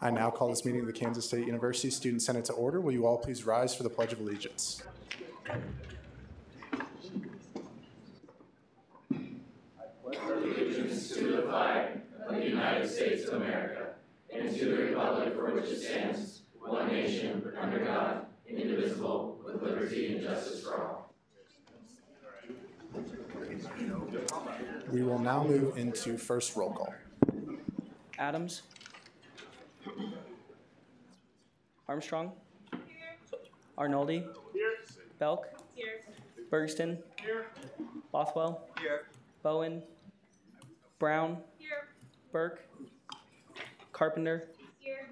I now call this meeting of the Kansas State University Student Senate to order. Will you all please rise for the Pledge of Allegiance? Allegiance to the flag of the United States of America and to the republic for which it stands, one nation, under God, indivisible, with liberty and justice for all. We will now move into first roll call. Adams. Armstrong. Here. Arnoldi. Here. Belk. Here. Bergston. Here. Bothwell. Here. Bowen. Brown. Here. Burke. Carpenter. Here.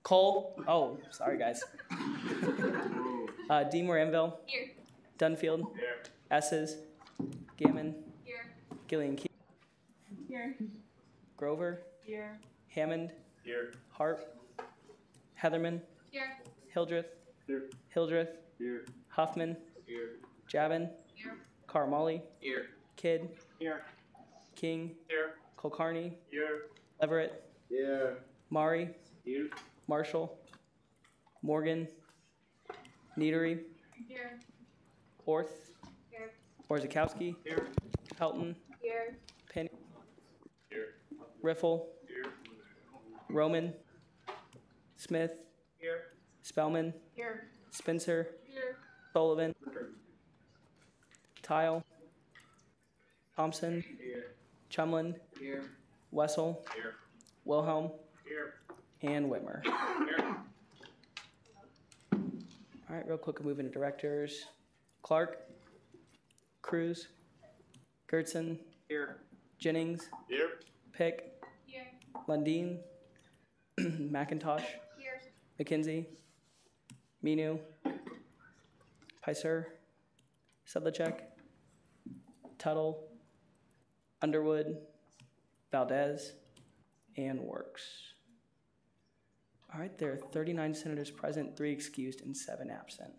Cole. Oh, sorry guys. D. Moranville. Here. Dunfield. Here. Esses. Gammon. Here. Gillian Key. Here. Grover. Here. Hammond. Here. Hart. Heatherman. Here. Hildreth. Here. Hildreth. Here. Huffman. Here. Javin. Here. Carmali. Here. Kidd. Here. King. Here. Kulkarni. Here. Everett. Here. Mari. Here. Marshall. Morgan. Neatery. Here. Orth. Here. Orzakowski. Here. Helton. Here. Penny. Here. Riffle. Here. Roman. Smith. Here. Spellman. Here. Spencer. Here. Sullivan. Tile. Thompson. Here. Chumlin. Here. Wessel. Here. Wilhelm. Here. And Whitmer. Here. All right, real quick, we'll move into directors. Clark. Cruz, Gertson, Here. Jennings, Here. Pick, Here. Lundin, McIntosh, Here. McKenzie, Minu, Picer, Sedlacek, Tuttle, Underwood, Valdez, and Works. All right, there are 39 senators present, 3 excused, and 7 absent.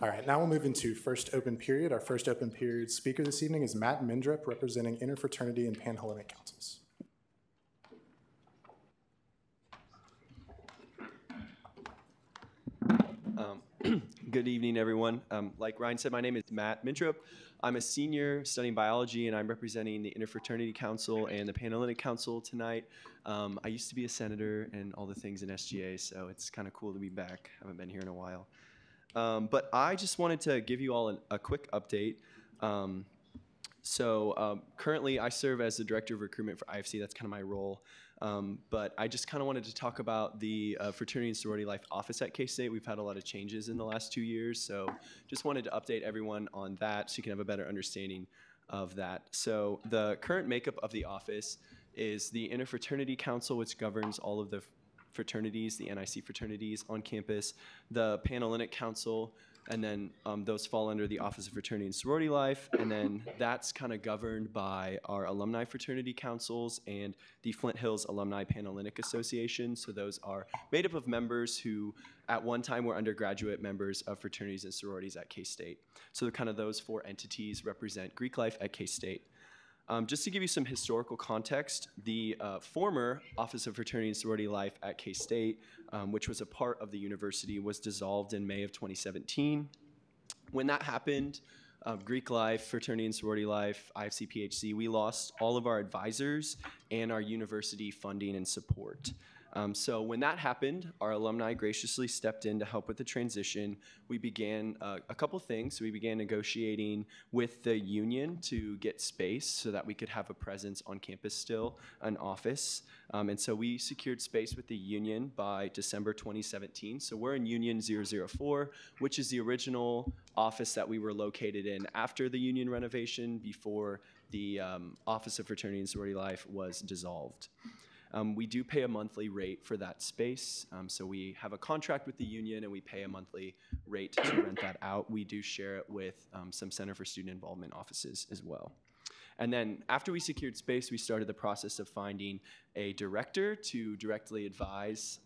All right, now we'll move into first open period. Our first open period speaker this evening is Matt Mindrup, representing Interfraternity and Panhellenic Councils. Good evening, everyone. Like Ryan said, my name is Matt Mindrup. I'm a senior studying biology, and I'm representing the Interfraternity Council and the Panhellenic Council tonight. I used to be a senator and all the things in SGA, so it's kind of cool to be back. I haven't been here in a while. But I just wanted to give you all a quick update. Currently, I serve as the Director of Recruitment for IFC. That's kind of my role. But I just kind of wanted to talk about the Fraternity and Sorority Life office at K-State. We've had a lot of changes in the last 2 years, so just wanted to update everyone on that so you can have a better understanding of that. So the current makeup of the office is the Interfraternity Council, which governs all of the fraternities, the NIC fraternities on campus, the Panhellenic Council, and then those fall under the Office of Fraternity and Sorority Life, and then that's kind of governed by our alumni fraternity councils and the Flint Hills Alumni Panhellenic Association. So those are made up of members who at one time were undergraduate members of fraternities and sororities at K-State. So kind of those 4 entities represent Greek life at K-State. Just to give you some historical context, the former Office of Fraternity and Sorority Life at K-State, which was a part of the university, was dissolved in May of 2017. When that happened, Greek life, fraternity and sorority life, IFC, PHC, we lost all of our advisors and our university funding and support. So when that happened, our alumni graciously stepped in to help with the transition. We began a couple things. We began negotiating with the union to get space so that we could have a presence on campus still, an office. And so we secured space with the union by December 2017. So we're in Union 004, which is the original office that we were located in after the union renovation before the Office of Fraternity and Sorority Life was dissolved. We do pay a monthly rate for that space. So we have a contract with the union and we pay a monthly rate to rent that out. We do share it with some Center for Student Involvement offices as well. And then after we secured space, we started the process of finding a director to directly advise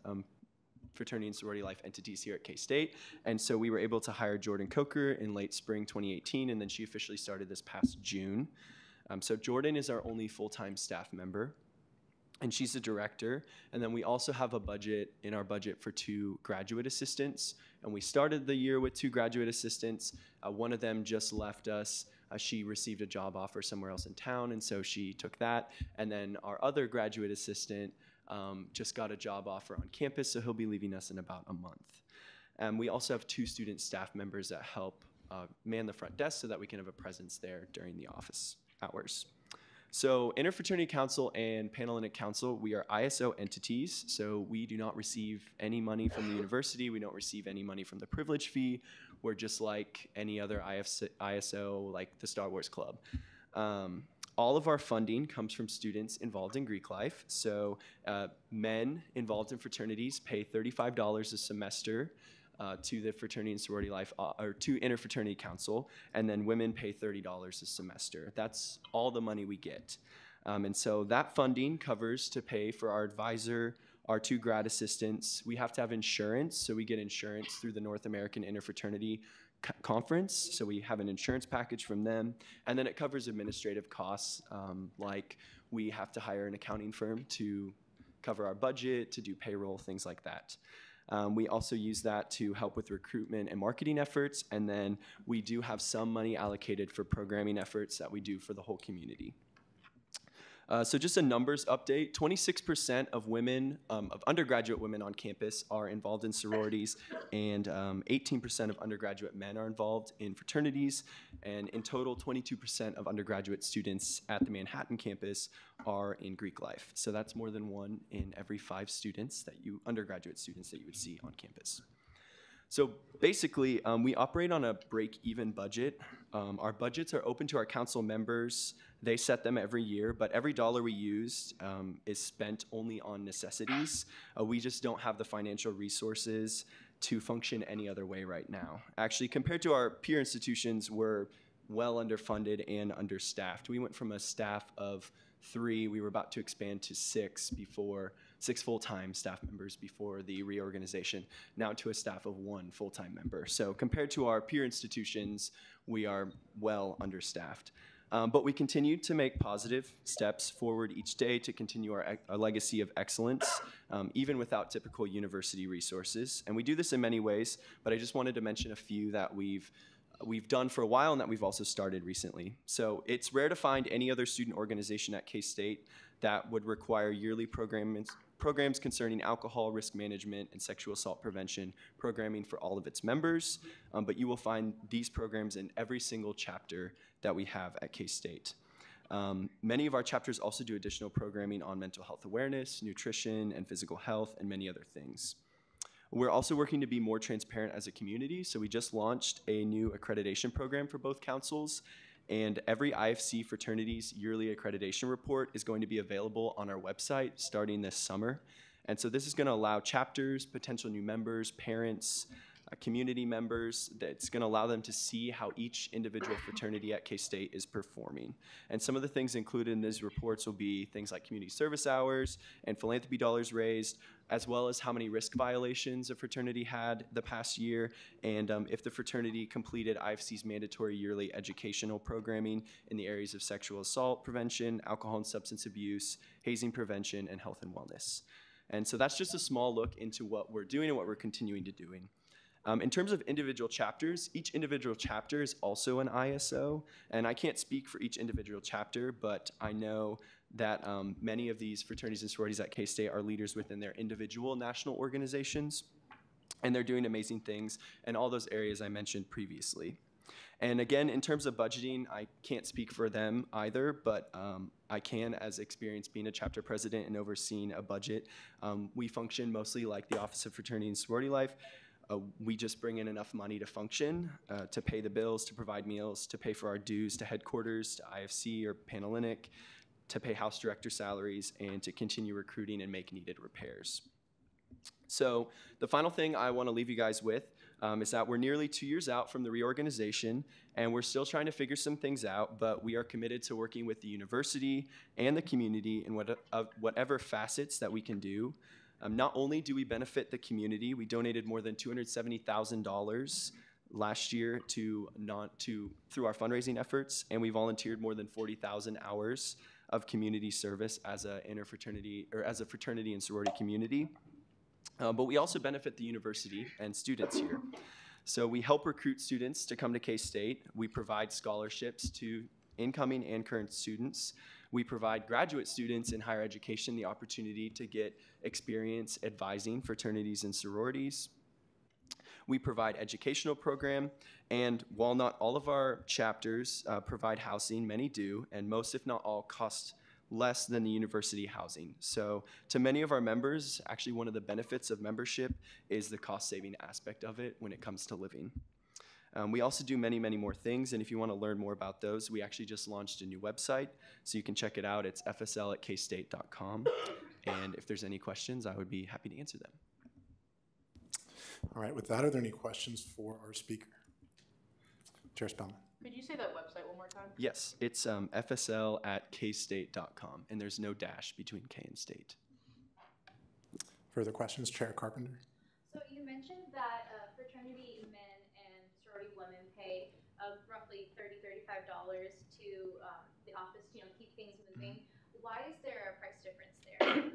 fraternity and sorority life entities here at K-State. And so we were able to hire Jordan Coker in late spring 2018, and then she officially started this past June. So Jordan is our only full-time staff member, and she's the director. And then we also have a budget in our budget for 2 graduate assistants. And we started the year with 2 graduate assistants. One of them just left us. She received a job offer somewhere else in town, and so she took that. And then our other graduate assistant just got a job offer on campus, so he'll be leaving us in about a month. We also have 2 student staff members that help man the front desk so that we can have a presence there during the office hours. So Interfraternity Council and Panhellenic Council, we are ISO entities, so we do not receive any money from the university. We don't receive any money from the privilege fee. We're just like any other ISO, like the Star Wars Club. All of our funding comes from students involved in Greek life. So men involved in fraternities pay $35 a semester to the Fraternity and Sorority Life, or to Interfraternity Council, and then women pay $30 a semester. That's all the money we get. And so that funding covers to pay for our advisor, our 2 grad assistants. We have to have insurance, so we get insurance through the North American Interfraternity Conference, so we have an insurance package from them, and then it covers administrative costs, like we have to hire an accounting firm to cover our budget, to do payroll, things like that. We also use that to help with recruitment and marketing efforts, and then we do have some money allocated for programming efforts that we do for the whole community. So just a numbers update, 26% of women, of undergraduate women on campus are involved in sororities, and 18% of undergraduate men are involved in fraternities, and in total, 22% of undergraduate students at the Manhattan campus are in Greek life. So that's more than 1 in every 5 students undergraduate students that you would see on campus. So basically, we operate on a break-even budget. Our budgets are open to our council members. They set them every year, but every dollar we use is spent only on necessities. We just don't have the financial resources to function any other way right now. Actually, compared to our peer institutions, we're well underfunded and understaffed. We went from a staff of 3, we were about to expand to 6 full-time staff members before the reorganization, now to a staff of 1 full-time member. So compared to our peer institutions, we are well understaffed. But we continue to make positive steps forward each day to continue our legacy of excellence, even without typical university resources. And we do this in many ways, but I just wanted to mention a few that we've done for a while and that we've also started recently. So it's rare to find any other student organization at K-State that would require yearly programs concerning alcohol, risk management, and sexual assault prevention programming for all of its members. But you will find these programs in every single chapter that we have at K-State. Many of our chapters also do additional programming on mental health awareness, nutrition, and physical health, and many other things. We're also working to be more transparent as a community, so we just launched a new accreditation program for both councils, and every IFC fraternity's yearly accreditation report is going to be available on our website starting this summer. And so this is going to allow chapters, potential new members, parents, community members, that's going to allow them to see how each individual fraternity at K-State is performing. And some of the things included in these reports will be things like community service hours and philanthropy dollars raised, as well as how many risk violations a fraternity had the past year, and if the fraternity completed IFC's mandatory yearly educational programming in the areas of sexual assault prevention, alcohol and substance abuse, hazing prevention, and health and wellness. And so that's just a small look into what we're doing and what we're continuing to doing. In terms of individual chapters, each individual chapter is also an ISO, and I can't speak for each individual chapter, but I know that many of these fraternities and sororities at K-State are leaders within their individual national organizations, and they're doing amazing things in all those areas I mentioned previously. And again, in terms of budgeting, I can't speak for them either, but I can, as experienced being a chapter president and overseeing a budget. We function mostly like the Office of Fraternity and Sorority Life. We just bring in enough money to function, to pay the bills, to provide meals, to pay for our dues to headquarters, to IFC or Panhellenic, to pay house director salaries, and to continue recruiting and make needed repairs. So the final thing I want to leave you guys with is that we're nearly 2 years out from the reorganization, and we're still trying to figure some things out, but we are committed to working with the university and the community in whatever facets that we can do. Not only do we benefit the community, we donated more than $270,000 last year through our fundraising efforts, and we volunteered more than 40,000 hours of community service as a fraternity and sorority community. But we also benefit the university and students here. So we help recruit students to come to K-State. We provide scholarships to incoming and current students. We provide graduate students in higher education the opportunity to get experience advising fraternities and sororities. We provide educational program, and while not all of our chapters provide housing, many do, and most, if not all, cost less than the university housing. So to many of our members, actually one of the benefits of membership is the cost-saving aspect of it when it comes to living. We also do many, many more things, and if you want to learn more about those, we actually just launched a new website, so you can check it out. It's fsl@kstate.com, and if there's any questions, I would be happy to answer them. All right, with that, are there any questions for our speaker? Chair Spellman. Could you say that website one more time? Yes, it's fsl@kstate.com, and there's no dash between K and state. Further questions, Chair Carpenter? So you mentioned that fraternity men and sorority women pay roughly $30–35 to the office to keep things moving. Why is there a price difference there?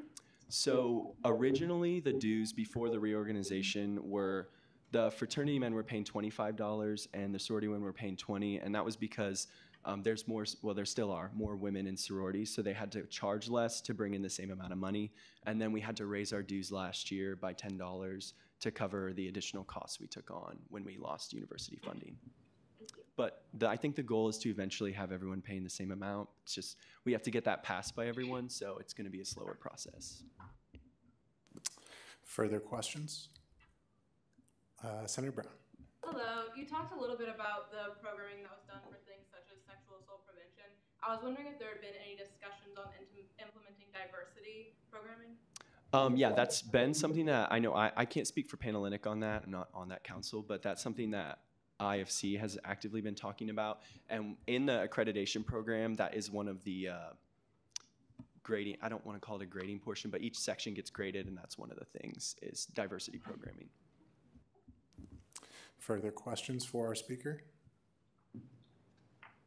So originally the dues before the reorganization were the fraternity men were paying $25 and the sorority women were paying $20, and that was because there's more, well, there still are more women in sororities, so they had to charge less to bring in the same amount of money. And then we had to raise our dues last year by $10 to cover the additional costs we took on when we lost university funding. But I think the goal is to eventually have everyone paying the same amount. It's just, we have to get that passed by everyone, so it's gonna be a slower process. Further questions? Senator Brown. Hello. You talked a little bit about the programming that was done for things such as sexual assault prevention. I was wondering if there had been any discussions on implementing diversity programming. Yeah, that's been something that I know, I can't speak for Panhellenic on that, I'm not on that council, but that's something that IFC has actively been talking about. And in the accreditation program, that is one of the grading, I don't want to call it a grading portion, but each section gets graded, and that's one of the things is diversity programming. Further questions for our speaker?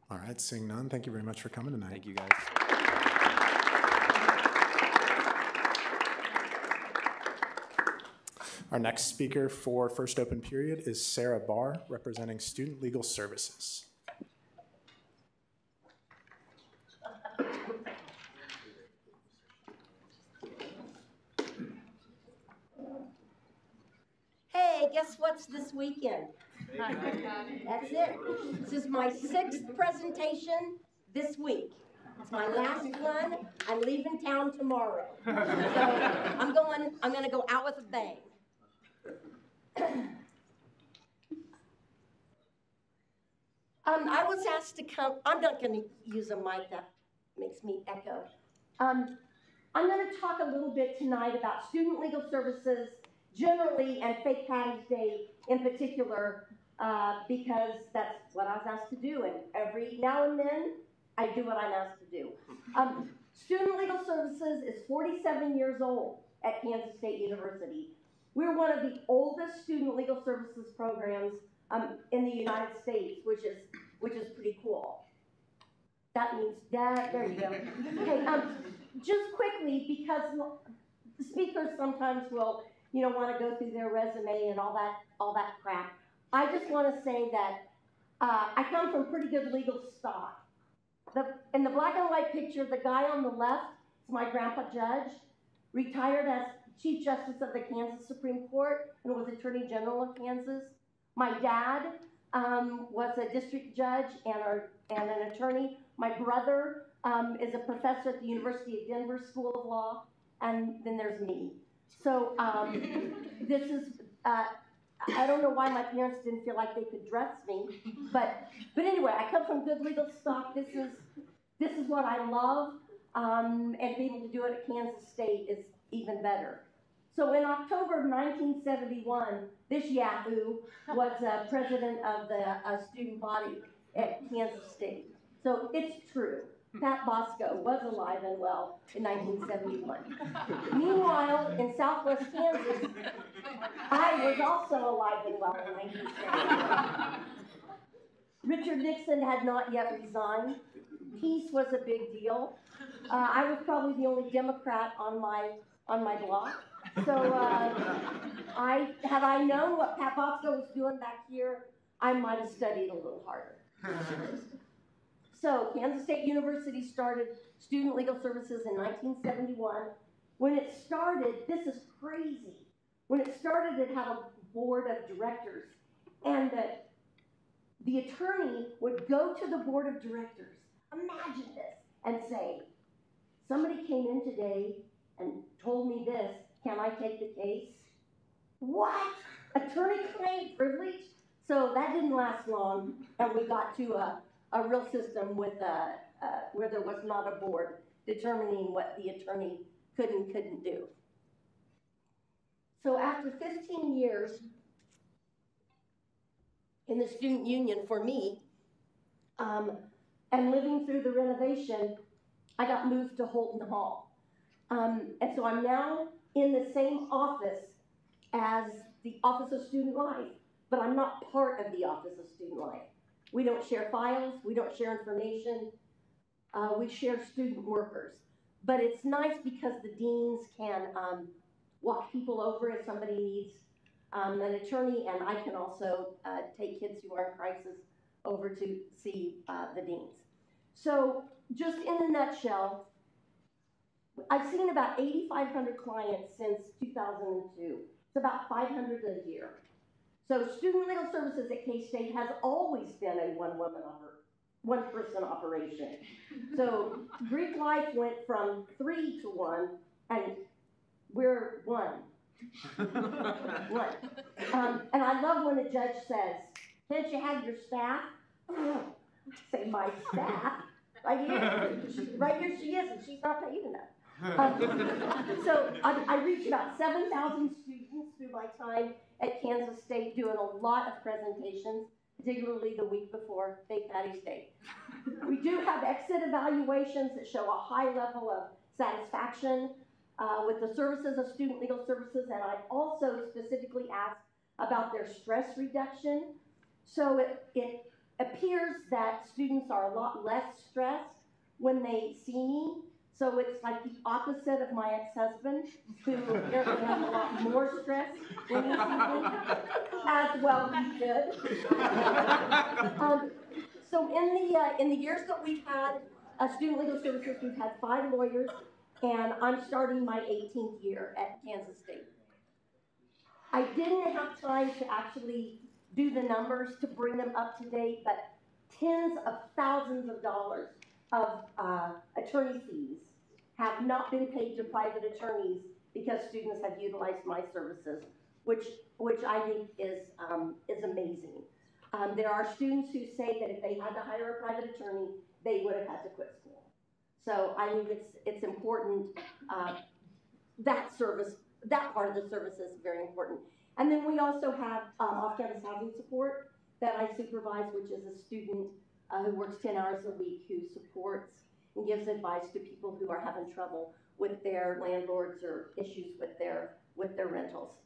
All right, seeing none, thank you very much for coming tonight. Thank you, guys. Our next speaker for first open period is Sarah Barr, representing Student Legal Services. Hey, guess what's this weekend? That's it. This is my 6th presentation this week. It's my last one. I'm leaving town tomorrow. So I'm gonna go out with a bang. I was asked to come. I'm not gonna use a mic that makes me echo. I'm gonna talk a little bit tonight about student legal services generally and Fake Patty's Day in particular, because that's what I was asked to do, and every now and then I do what I'm asked to do. Student Legal Services is 47 years old at Kansas State University. We're one of the oldest student legal services programs in the United States, which is pretty cool. That means that, there you go. Okay, just quickly, because the speakers sometimes will, want to go through their resume and all that crap. I just want to say that I come from pretty good legal stock. In the black and white picture, the guy on the left is my grandpa Judge, retired as Chief Justice of the Kansas Supreme Court and was Attorney General of Kansas. My dad was a district judge and an attorney. My brother is a professor at the University of Denver School of Law, and then there's me. So this is, I don't know why my parents didn't feel like they could dress me, but anyway, I come from good legal stock. This is what I love, and being able to do it at Kansas State is even better. So in October of 1971, this yahoo was president of the student body at Kansas State. So it's true. Pat Bosco was alive and well in 1971. Meanwhile, in Southwest Kansas, I was also alive and well in 1971. Richard Nixon had not yet resigned. Peace was a big deal. I was probably the only Democrat on my block. So had I known what Pat Bosco was doing back here, I might have studied a little harder. So Kansas State University started Student Legal Services in 1971. When it started, this is crazy. When it started, it had a board of directors, and the attorney would go to the board of directors, imagine this, and say, somebody came in today and told me this, can I take the case? What? Attorney-client privilege? So that didn't last long, and we got to a real system with where there was not a board determining what the attorney could and couldn't do. So after 15 years in the student union for me, and living through the renovation, I got moved to Holton Hall. And so I'm now in the same office as the Office of Student Life, but I'm not part of the Office of Student Life. We don't share files, we don't share information, we share student workers. But it's nice because the deans can walk people over if somebody needs an attorney, and I can also take kids who are in crisis over to see the deans. So just in a nutshell, I've seen about 8,500 clients since 2002. It's about 500 a year. So Student Legal Services at K-State has always been a one-person operation. So Greek life went from 3 to 1, and we're 1. One. And I love when a judge says, "Can't you have your staff?" Say, "My staff? Right here. Right here she is, and she's not paid enough." So I reached about 7,000 students through my time at Kansas State doing a lot of presentations, particularly the week before St. Patty's Day. We do have exit evaluations that show a high level of satisfaction with the services of Student Legal Services, and I also specifically asked about their stress reduction. So it appears that students are a lot less stressed when they see me. So it's like the opposite of my ex-husband, who apparently has a lot more stress when he sees me, as well he should. So in the years that we've had Student Legal Services, we've had 5 lawyers, and I'm starting my 18th year at Kansas State. I didn't have time to actually do the numbers to bring them up to date, but tens of thousands of dollars of attorney fees have not been paid to private attorneys because students have utilized my services, which I think is amazing. There are students who say that if they had to hire a private attorney, they would have had to quit school. So I think it's important, that part of the service is very important. And then we also have off-campus housing support that I supervise, which is a student who works 10 hours a week, who supports and gives advice to people who are having trouble with their landlords or issues with their rentals.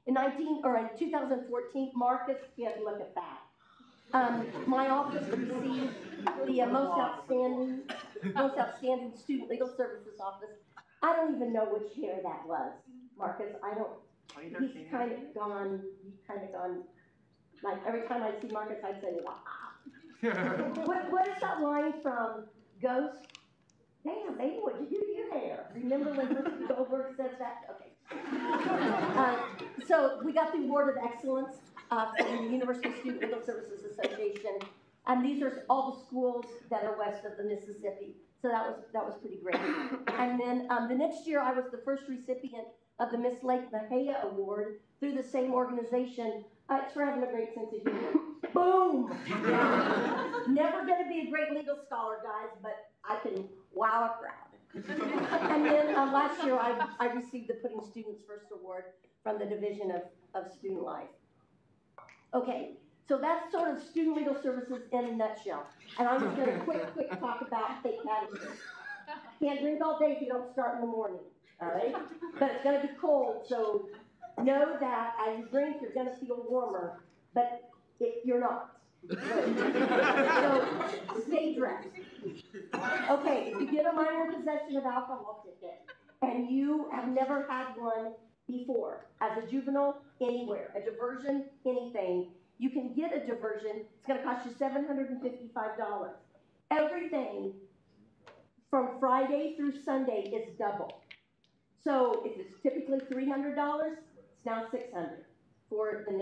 In 2014, Marcus, you have to look at that. My office received the most outstanding student legal services office. I don't even know which year that was, Marcus. I don't. He's kind of gone. Like every time I see Marcus, I say, "Wow." What is that line from Ghost? Damn, baby, what'd you do to your hair? Remember when Mr. Goldberg says that? Okay. So we got the Award of Excellence from the University Student Legal Services Association, and these are all the schools that are west of the Mississippi. So that was pretty great. And then the next year, I was the first recipient of the Miss Lake Mejia Award through the same organization. It's for having a great sense of humor. Boom! Yeah. Never going to be a great legal scholar, guys, but I can wow a crowd. And then last year, I received the Putting Students First Award from the Division of Student Life. Okay, so that's sort of Student Legal Services in a nutshell. And I'm just going to quick talk about St. Patty's Day. Can't drink all day if you don't start in the morning, all right? But it's going to be cold, so know that as you drink, you're going to feel warmer, but you're not. So stay dressed. Okay, if you get a minor possession of alcohol ticket and you have never had one before, as a juvenile, anywhere, a diversion, anything, you can get a diversion. It's going to cost you $755. Everything from Friday through Sunday is double. So if it's typically $300, it's now $600 for the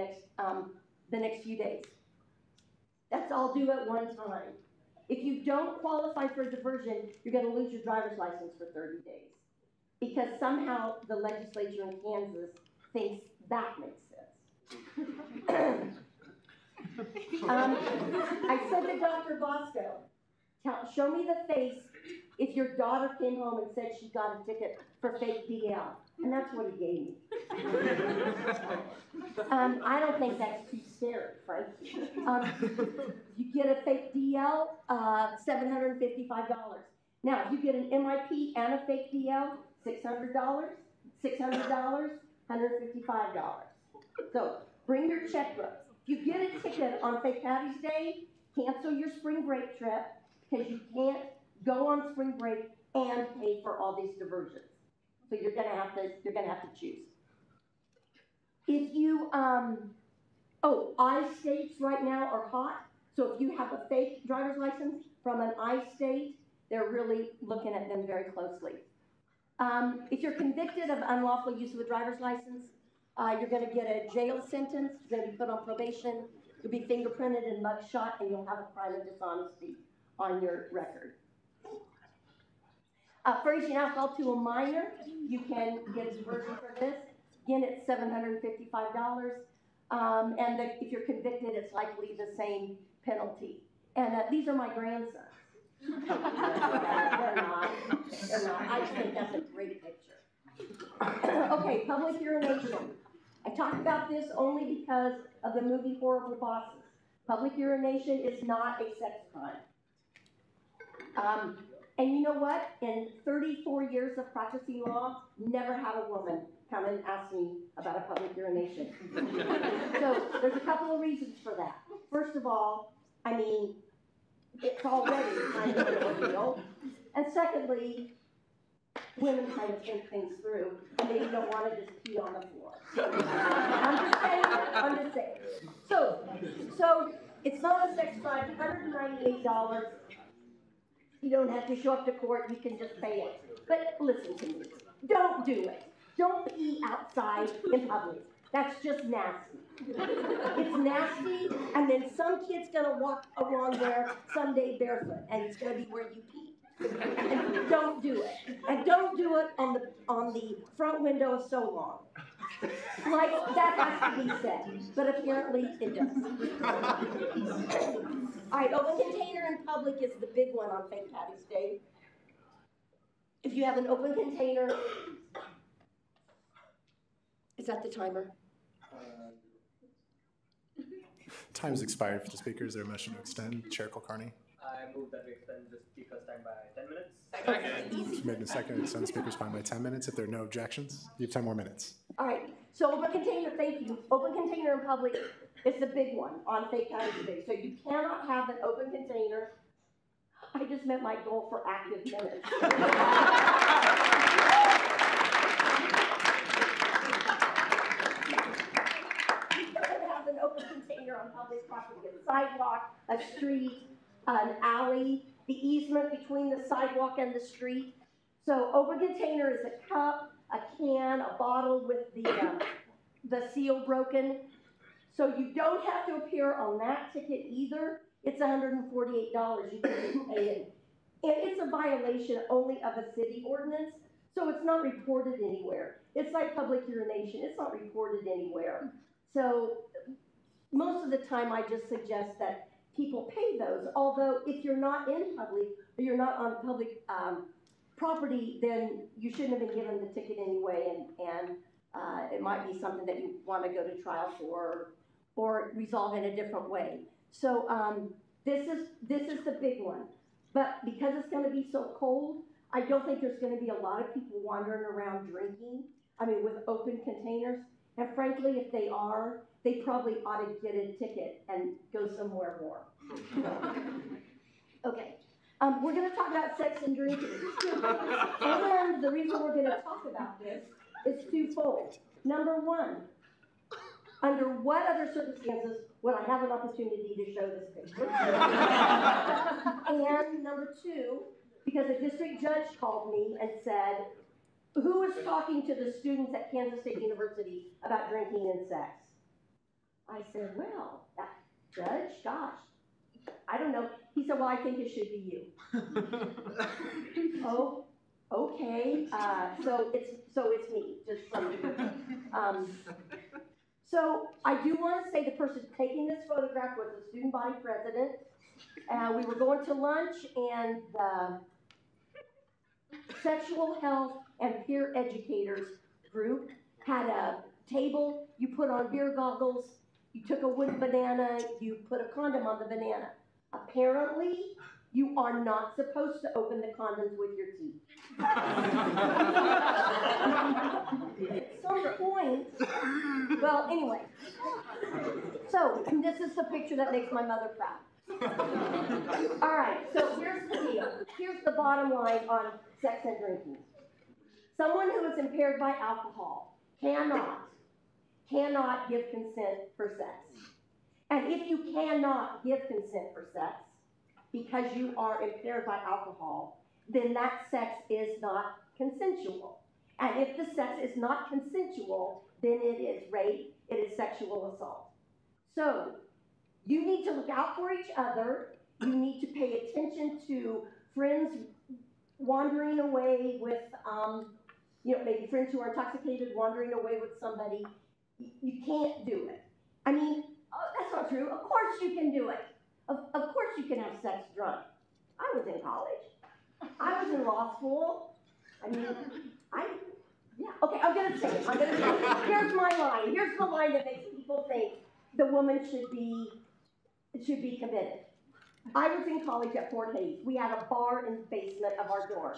next few days. That's all due at one time. If you don't qualify for a diversion, you're going to lose your driver's license for 30 days. Because somehow the legislature in Kansas thinks that makes sense. I said to Dr. Bosco, show me the face if your daughter came home and said she got a ticket for fake DL. And that's what he gave me. I don't think that's too scary, frankly. You get a fake DL, $755. Now, if you get an MIP and a fake DL, $600, $600, $155. So bring your checkbook. If you get a ticket on St. Patty's Day, cancel your spring break trip because you can't go on spring break and pay for all these diversions. So you're gonna have to choose. If you I states right now are hot. So if you have a fake driver's license from an I-state, they're really looking at them very closely. If you're convicted of unlawful use of a driver's license, you're going to get a jail sentence, you're going to be put on probation, you'll be fingerprinted and mugshot, and you'll have a crime of dishonesty on your record. Furnishing alcohol to a minor, you can get a diversion for this. Again, it's $755. If you're convicted, it's likely the same penalty. And these are my grandsons. They're not. I just think that's a great picture. Okay, public urination. I talk about this only because of the movie Horrible Bosses. Public urination is not a sex crime. And you know what? In 34 years of practicing law, never had a woman come and ask me about a public urination. So there's a couple of reasons for that. First of all, I mean, it's already kind of an ordeal. And secondly, women kind of think things through, and they don't want to just pee on the floor. I'm just saying. So it's not a sex crime, $198. You don't have to show up to court, you can just pay it. But listen to me, don't do it. Don't pee outside in public. That's just nasty. It's nasty, and then some kid's gonna walk along there someday barefoot, and it's gonna be where you pee. And don't do it. And don't do it on the front window of So Long. Like, that has to be said, but apparently it does. All right, open container in public is the big one on St. Patty's Day. If you have an open container, is that the timer? Time's expired for the speaker. Is there a motion to extend? Chair Kulkarni. I move that we extend the speaker's time by 10 minutes. It's made in a second to extend the speaker's time by 10 minutes. If there are no objections, you have 10 more minutes. All right, so open container, thank you. Open container in public is the big one on St. Patty's Day. So you cannot have an open container. I just met my goal for active minutes. Have an open container on public property, a sidewalk, a street, an alley, the easement between the sidewalk and the street. So open container is a cup, a can, a bottle with the seal broken. So you don't have to appear on that ticket either. It's $148. You can pay it. And it's a violation only of a city ordinance, so it's not reported anywhere. It's like public urination. It's not reported anywhere. So most of the time I just suggest that people pay those, although if you're not in public or you're not on public property, then you shouldn't have been given the ticket anyway, and it might be something that you want to go to trial for or resolve in a different way. So this is the big one. But because it's going to be so cold, I don't think there's going to be a lot of people wandering around drinking, with open containers. And frankly, if they are, they probably ought to get a ticket and go somewhere more. Okay. We're going to talk about sex and drinking. And the reason we're going to talk about this is twofold. Number one, under what other circumstances would I have an opportunity to show this picture? And number two, because a district judge called me and said, who is talking to the students at Kansas State University about drinking and sex? I said, well, that judge, gosh, I don't know. He said, well, I think it should be you. Oh, okay. So it's me, just some. So I do want to say the person taking this photograph was the student body president. We were going to lunch, and the sexual health and peer educators group had a table. You put on beer goggles. You took a wooden banana. You put a condom on the banana. Apparently, you are not supposed to open the condoms with your teeth. At some point, well, anyway. So, this is the picture that makes my mother proud. All right, so here's the deal. Here's the bottom line on sex and drinking. Someone who is impaired by alcohol cannot give consent for sex. And if you cannot give consent for sex, because you are impaired by alcohol, then that sex is not consensual. And if the sex is not consensual, then it is rape, it is sexual assault. So you need to look out for each other. You need to pay attention to friends wandering away with, maybe friends who are intoxicated wandering away with somebody. You can't do it. I mean, that's not true. Of course you can do it. Of course you can have sex drunk. I was in college. I was in law school. I mean, okay, I'm gonna say it. Here's my line. Here's the line that makes people think the woman should be committed. I was in college at Fort Hays. We had a bar in the basement of our dorm.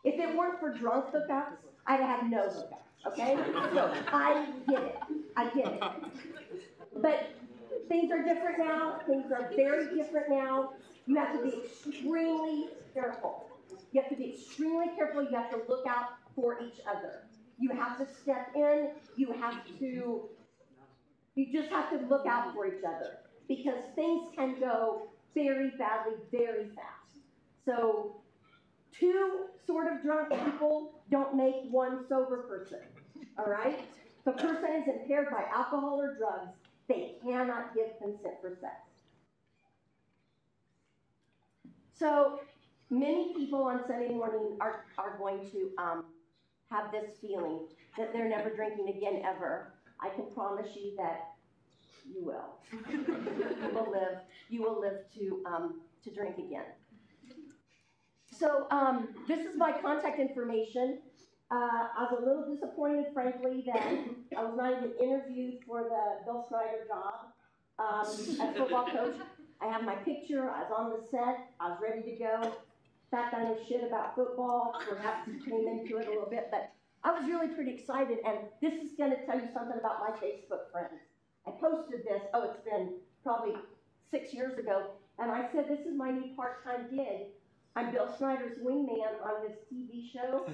If it weren't for drunk hookups, I'd have no hookups, okay? So I get it. But things are different now. Things are very different now. You have to be extremely careful. You have to be extremely careful. You have to look out for each other. You have to step in. You just have to look out for each other because things can go very badly, very fast. So 2 sort of drunk people don't make 1 sober person, all right? If a person is impaired by alcohol or drugs, they cannot give consent for sex. So many people on Sunday morning are going to have this feeling that they're never drinking again ever. I can promise you that you will. You will live to drink again. So this is my contact information. I was a little disappointed, frankly, that I was not even interviewed for the Bill Snyder job as football coach. I have my picture. I was on the set. I was ready to go. In fact, I know shit about football. Perhaps you came into it a little bit, but I was really pretty excited. And this is going to tell you something about my Facebook friends. I posted this. It's been probably 6 years ago, and I said, "This is my new part-time gig. I'm Bill Snyder's wingman on this TV show."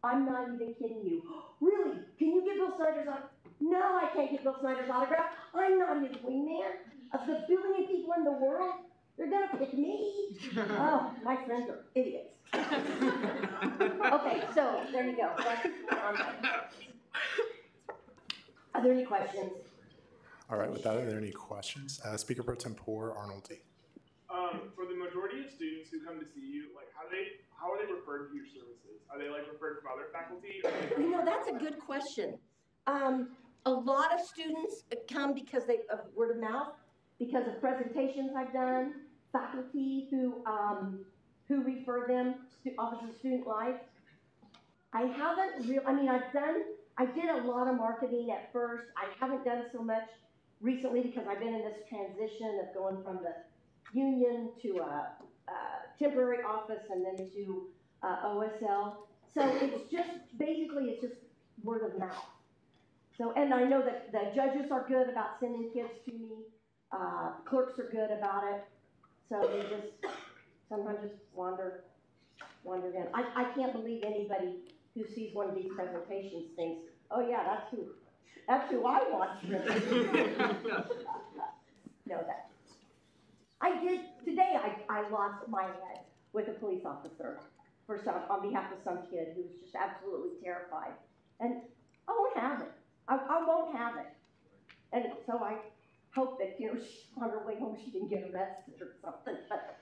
I'm not even kidding you. Really? Can you get Bill Snyder's autograph? No, I can't get Bill Snyder's autograph. I'm not his wingman. Of the billion people in the world, they're gonna pick me. Oh, my friends are idiots. Okay, so there you go. Are there any questions? All right, with that, are there any questions? Speaker Pro Tempore Arnoldi. For the majority of students who come to see you, how are they referred to your services? Are they referred from other faculty? That's a good question. A lot of students come because of word of mouth, because of presentations I've done, faculty who refer them to Office of Student Life. I did a lot of marketing at first. I haven't done so much recently because I've been in this transition of going from the union to a temporary office and then to OSL. So it's just word of mouth. So, and I know that the judges are good about sending kids to me. Clerks are good about it. So they sometimes just wander in. I can't believe anybody who sees one of these presentations thinks, "Oh yeah, that's who I want." Know that. Today I lost my head with a police officer on behalf of some kid who was just absolutely terrified. And I won't have it. I won't have it. And so I hope that, on her way home she didn't get arrested or something. But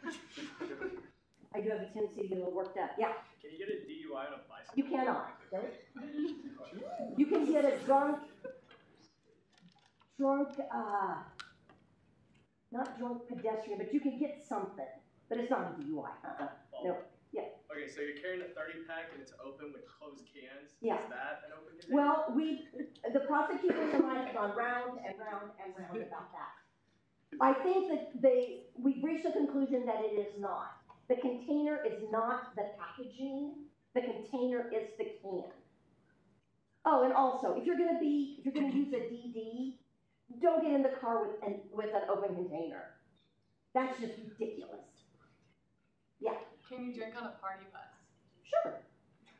I do have a tendency to get a little worked up. Yeah? Can you get a DUI on a bicycle? You cannot. You can get a drunk, not drunk pedestrian, but you can get something. But it's not a DUI. No. Yeah. Okay, so you're carrying a 30-pack and it's open with closed cans. Yeah. Is that an open container? Well, the prosecutors and I have gone round and round and round about that. I think that we've reached a conclusion that it is not. The container is not the packaging. The container is the can. Oh, and also, if you're going to use a DD, don't get in the car with an open container. That's just ridiculous. Yeah. Can you drink on a party bus? Sure.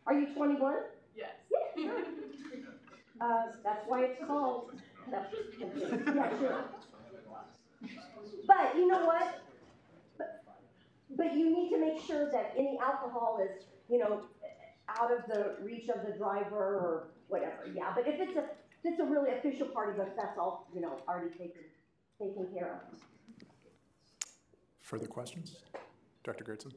Are you 21? Yes. Yeah, sure. That's why it's called. Yeah, sure. But you know what? But you need to make sure that any alcohol is, you know, out of the reach of the driver or whatever, yeah. But if it's a really official party, that's all, you know, already taken care of. Further questions? Director Gertzen?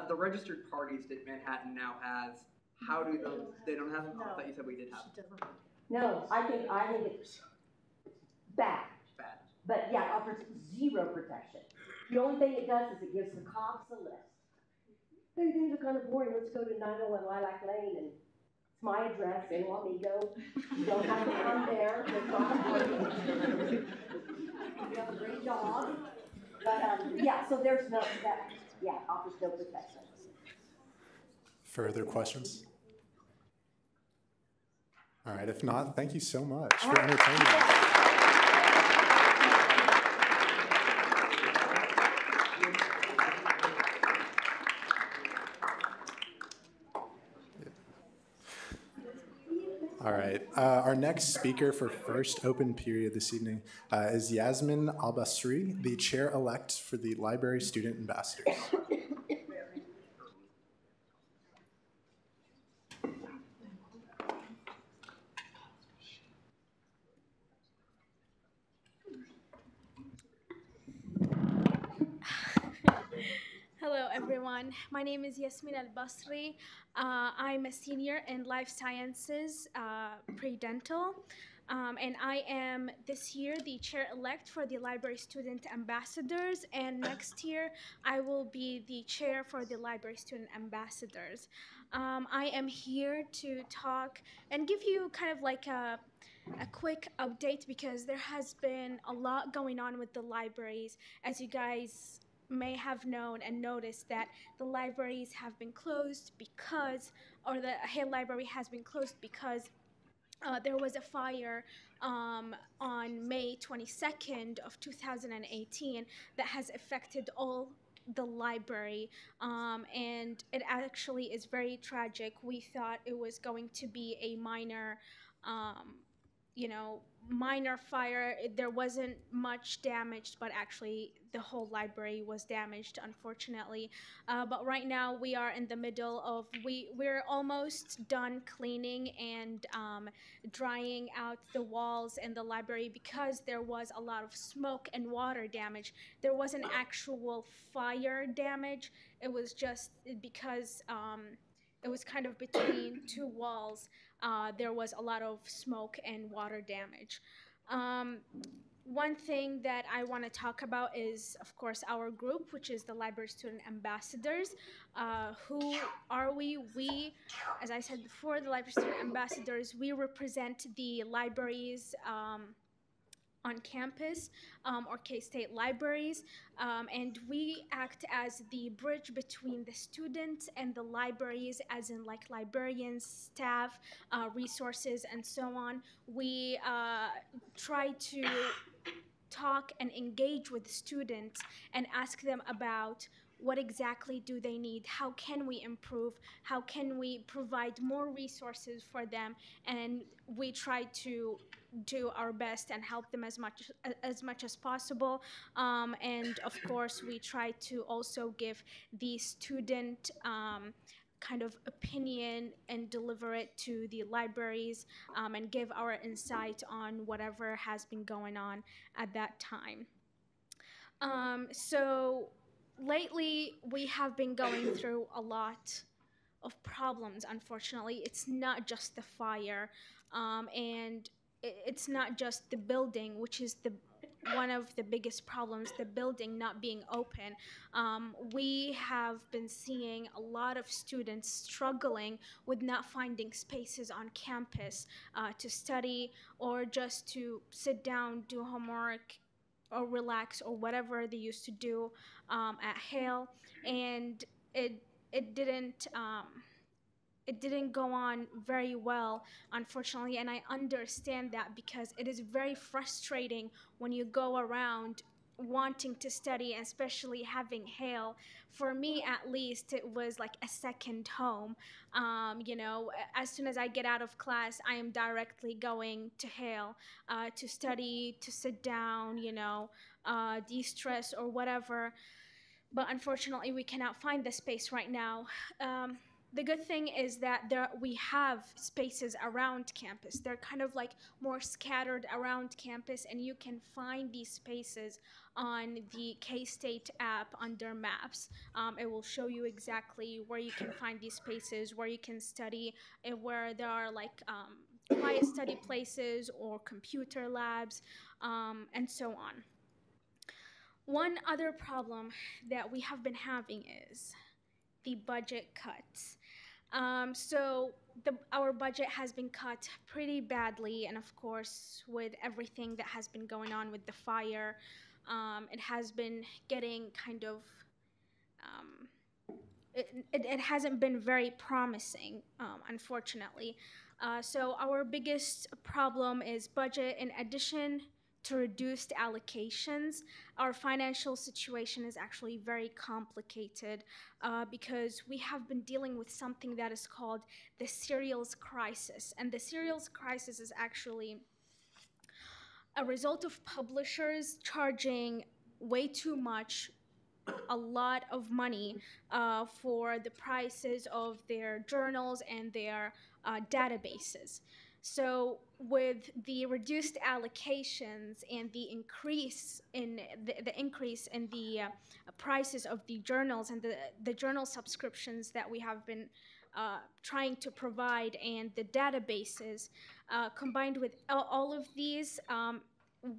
The registered parties that Manhattan now has, how do those, they don't have them? Oh, I thought you said we did have them. No, I think it's bad. Bad. But yeah, it offers zero protection. The only thing it does is it gives the cops a list. Hey, things are kind of boring. Let's go to 901 Lilac Lane, and it's my address in Wamego. You don't have to come there. It's not boring. You have a great dog. But yeah, so there's no, that, yeah, offers no protection. Further questions? All right, if not, thank you so much for entertaining us. All right, our next speaker for first open period this evening is Yasmin Al-Basri, the chair-elect for the Library Student Ambassadors. Hello everyone, my name is Yasmin Al-Basri. I'm a senior in Life Sciences pre-dental, and I am this year the chair-elect for the Library Student Ambassadors, and next year I will be the chair for the Library Student Ambassadors. I am here to talk and give you kind of like a quick update because there has been a lot going on with the libraries. As you guys may have known and noticed that the libraries have been closed because, or the Hale Library has been closed because there was a fire on May 22nd of 2018 that has affected all the library, and it actually is very tragic. We thought it was going to be a minor minor fire. There wasn't much damage, but actually the whole library was damaged, unfortunately. But right now we are in the middle of, we're almost done cleaning and drying out the walls in the library because there was a lot of smoke and water damage. There wasn't actual fire damage. It was just because it was kind of between two walls. There was a lot of smoke and water damage. One thing that I want to talk about is, of course, our group, which is the Library Student Ambassadors. Who are we? We, as I said before, the Library Student Ambassadors, we represent the libraries on campus or K-State libraries, and we act as the bridge between the students and the libraries, as in like librarians, staff, resources, and so on. We try to talk and engage with students and ask them about what exactly do they need, how can we improve, how can we provide more resources for them, and we try to do our best and help them as much as possible. And of course, we try to also give the student kind of opinion and deliver it to the libraries, and give our insight on whatever has been going on at that time. So lately, we have been going through a lot of problems, unfortunately. It's not just the fire, and it's not just the building, which is one of the biggest problems, the building not being open. We have been seeing a lot of students struggling with not finding spaces on campus to study or just to sit down, do homework, or relax, or whatever they used to do at Hale. And it didn't go on very well, unfortunately, and I understand that because it is very frustrating when you go around wanting to study, and especially having Hale. For me, at least, it was like a second home. As soon as I get out of class, I am directly going to Hale to study, to sit down, de-stress or whatever. but unfortunately we cannot find the space right now. The good thing is that we have spaces around campus. They're kind of like more scattered around campus, and you can find these spaces on the K-State app under maps. It will show you exactly where you can find these spaces, where you can study, and where there are like quiet study places or computer labs, and so on. One other problem that we have been having is the budget cuts. So our budget has been cut pretty badly, and of course, with everything that has been going on with the fire, it has been getting kind of, it hasn't been very promising, unfortunately. So our biggest problem is budget. In addition to reduced allocations, our financial situation is actually very complicated because we have been dealing with something that is called the cereals crisis. And the cereals crisis is actually a result of publishers charging way too much, a lot of money for the prices of their journals and their databases. So with the reduced allocations and the increase in the prices of the journals and the journal subscriptions that we have been trying to provide, and the databases, combined with all of these,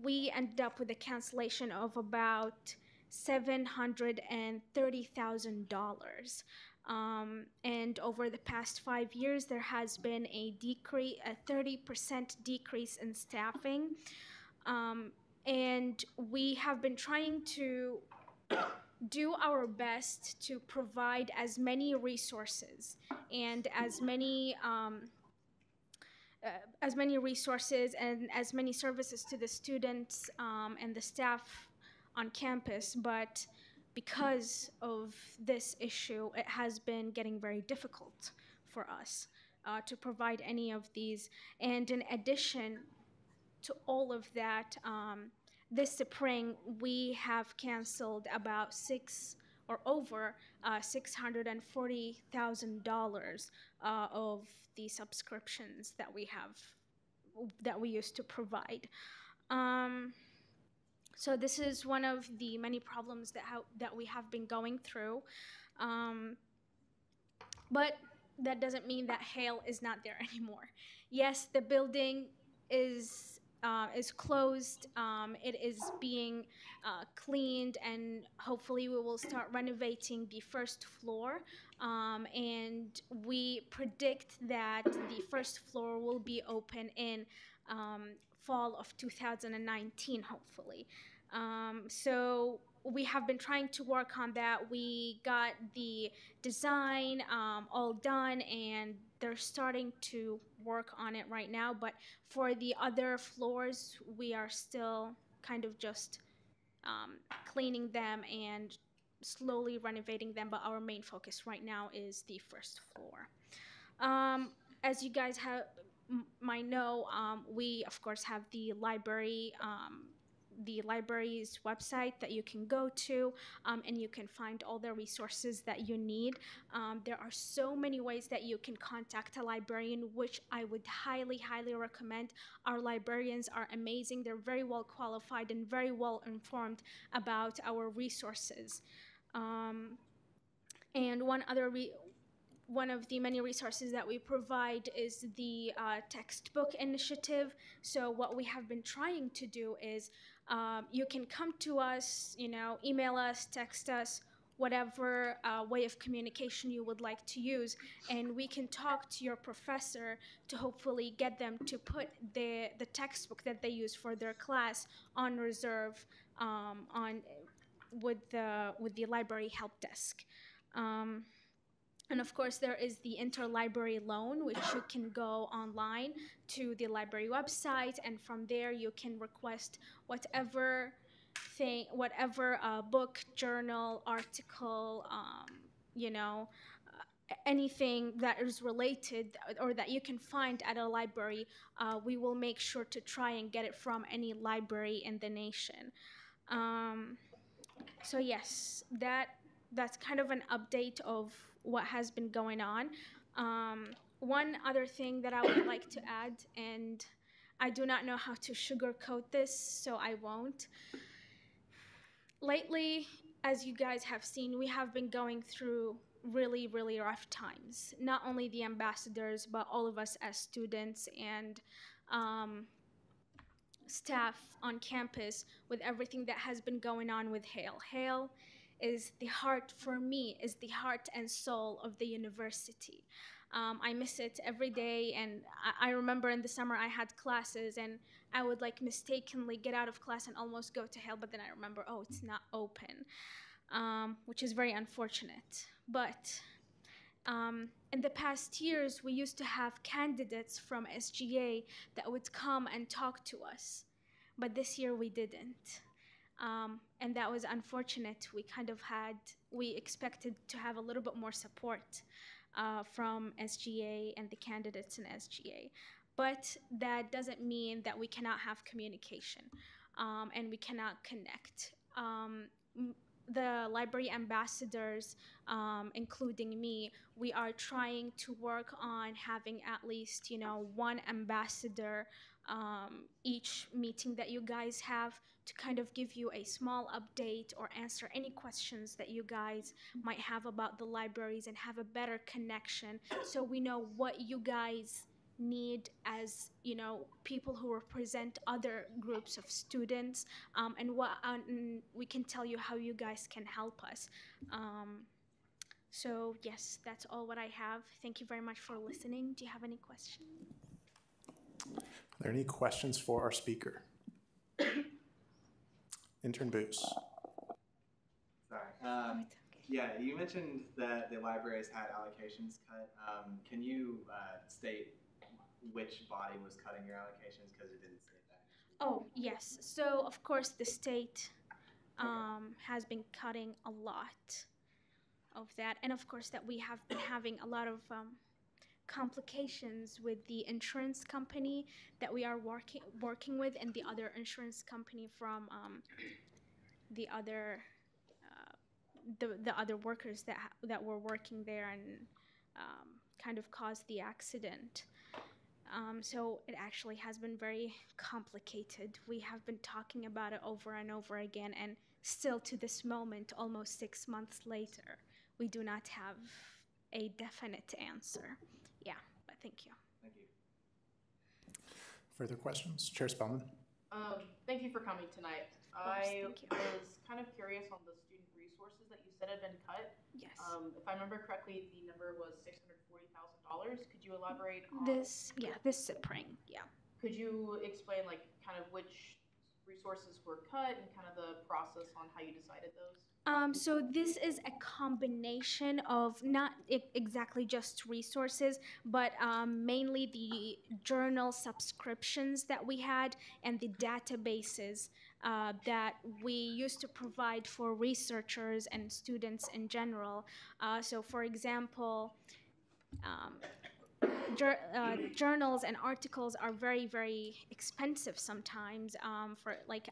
we ended up with a cancellation of about $730,000. And over the past 5 years, there has been a 30% decrease in staffing. And we have been trying to do our best to provide as many resources and as many resources and as many services to the students and the staff on campus, but because of this issue, it has been getting very difficult for us to provide any of these. And in addition to all of that, this spring we have canceled about over $640,000 of the subscriptions that we used to provide. So this is one of the many problems that we have been going through. But that doesn't mean that Hale is not there anymore. Yes, the building is closed. It is being cleaned, and hopefully we will start renovating the first floor. And we predict that the first floor will be open in fall of 2019, hopefully. So we have been trying to work on that. We got the design all done, and they're starting to work on it right now. But for the other floors, we are still kind of just cleaning them and slowly renovating them. But our main focus right now is the first floor. As you guys might know, we of course have the library's website that you can go to, and you can find all the resources that you need. There are so many ways that you can contact a librarian, which I would highly, highly recommend. Our librarians are amazing. They're very well qualified and very well informed about our resources. And one of the many resources that we provide is the textbook initiative. So what we have been trying to do is you can come to us, email us, text us, whatever way of communication you would like to use, and we can talk to your professor to hopefully get them to put the textbook that they use for their class on reserve with the library help desk. And of course, there is the interlibrary loan, which you can go online to the library website, and from there you can request whatever book, journal, article, anything that is related or that you can find at a library. We will make sure to try and get it from any library in the nation. So yes, that that's kind of an update of what has been going on. One other thing that I would like to add, and I do not know how to sugarcoat this, so I won't. Lately, as you guys have seen, we have been going through really, really rough times. Not only the ambassadors, but all of us as students and staff on campus with everything that has been going on with Hale. Hale is the heart, for me, is the heart and soul of the university. I miss it every day, and I remember in the summer I had classes, and I would like mistakenly get out of class and almost go to Hale, but then I remember, oh, it's not open, which is very unfortunate. But in the past years, we used to have candidates from SGA that would come and talk to us, but this year we didn't. And that was unfortunate. We expected to have a little bit more support from SGA and the candidates in SGA. But that doesn't mean that we cannot have communication and we cannot connect. The library ambassadors, including me, we are trying to work on having at least, one ambassador each meeting that you guys have to kind of give you a small update or answer any questions that you guys might have about the libraries and have a better connection so we know what you guys need as people who represent other groups of students, and we can tell you how you guys can help us. So yes, that's all what I have. Thank you very much for listening. Do you have any questions? Are there any questions for our speaker? Intern Booz. Sorry. Yeah, you mentioned that the libraries had allocations cut. Can you state which body was cutting your allocations, because it didn't say that? Oh, yes. So, of course, the state has been cutting a lot of that. And, of course, that we have been having a lot of complications with the insurance company that we are working with, and the other insurance company from the other workers that were working there and kind of caused the accident. So it actually has been very complicated. We have been talking about it over and over again, and still to this moment, almost 6 months later, we do not have a definite answer. Yeah, but thank you. Thank you. Further questions? Chair Spellman. Thank you for coming tonight. I was kind of curious on the student resources that you said had been cut. Yes. If I remember correctly, the number was $640,000. Could you elaborate on this spring? Yeah. Could you explain kind of which resources were cut and kind of the process on how you decided those? So this is a combination of not exactly just resources, but mainly the journal subscriptions that we had and the databases that we used to provide for researchers and students in general. So for example, journals and articles are very, very expensive sometimes.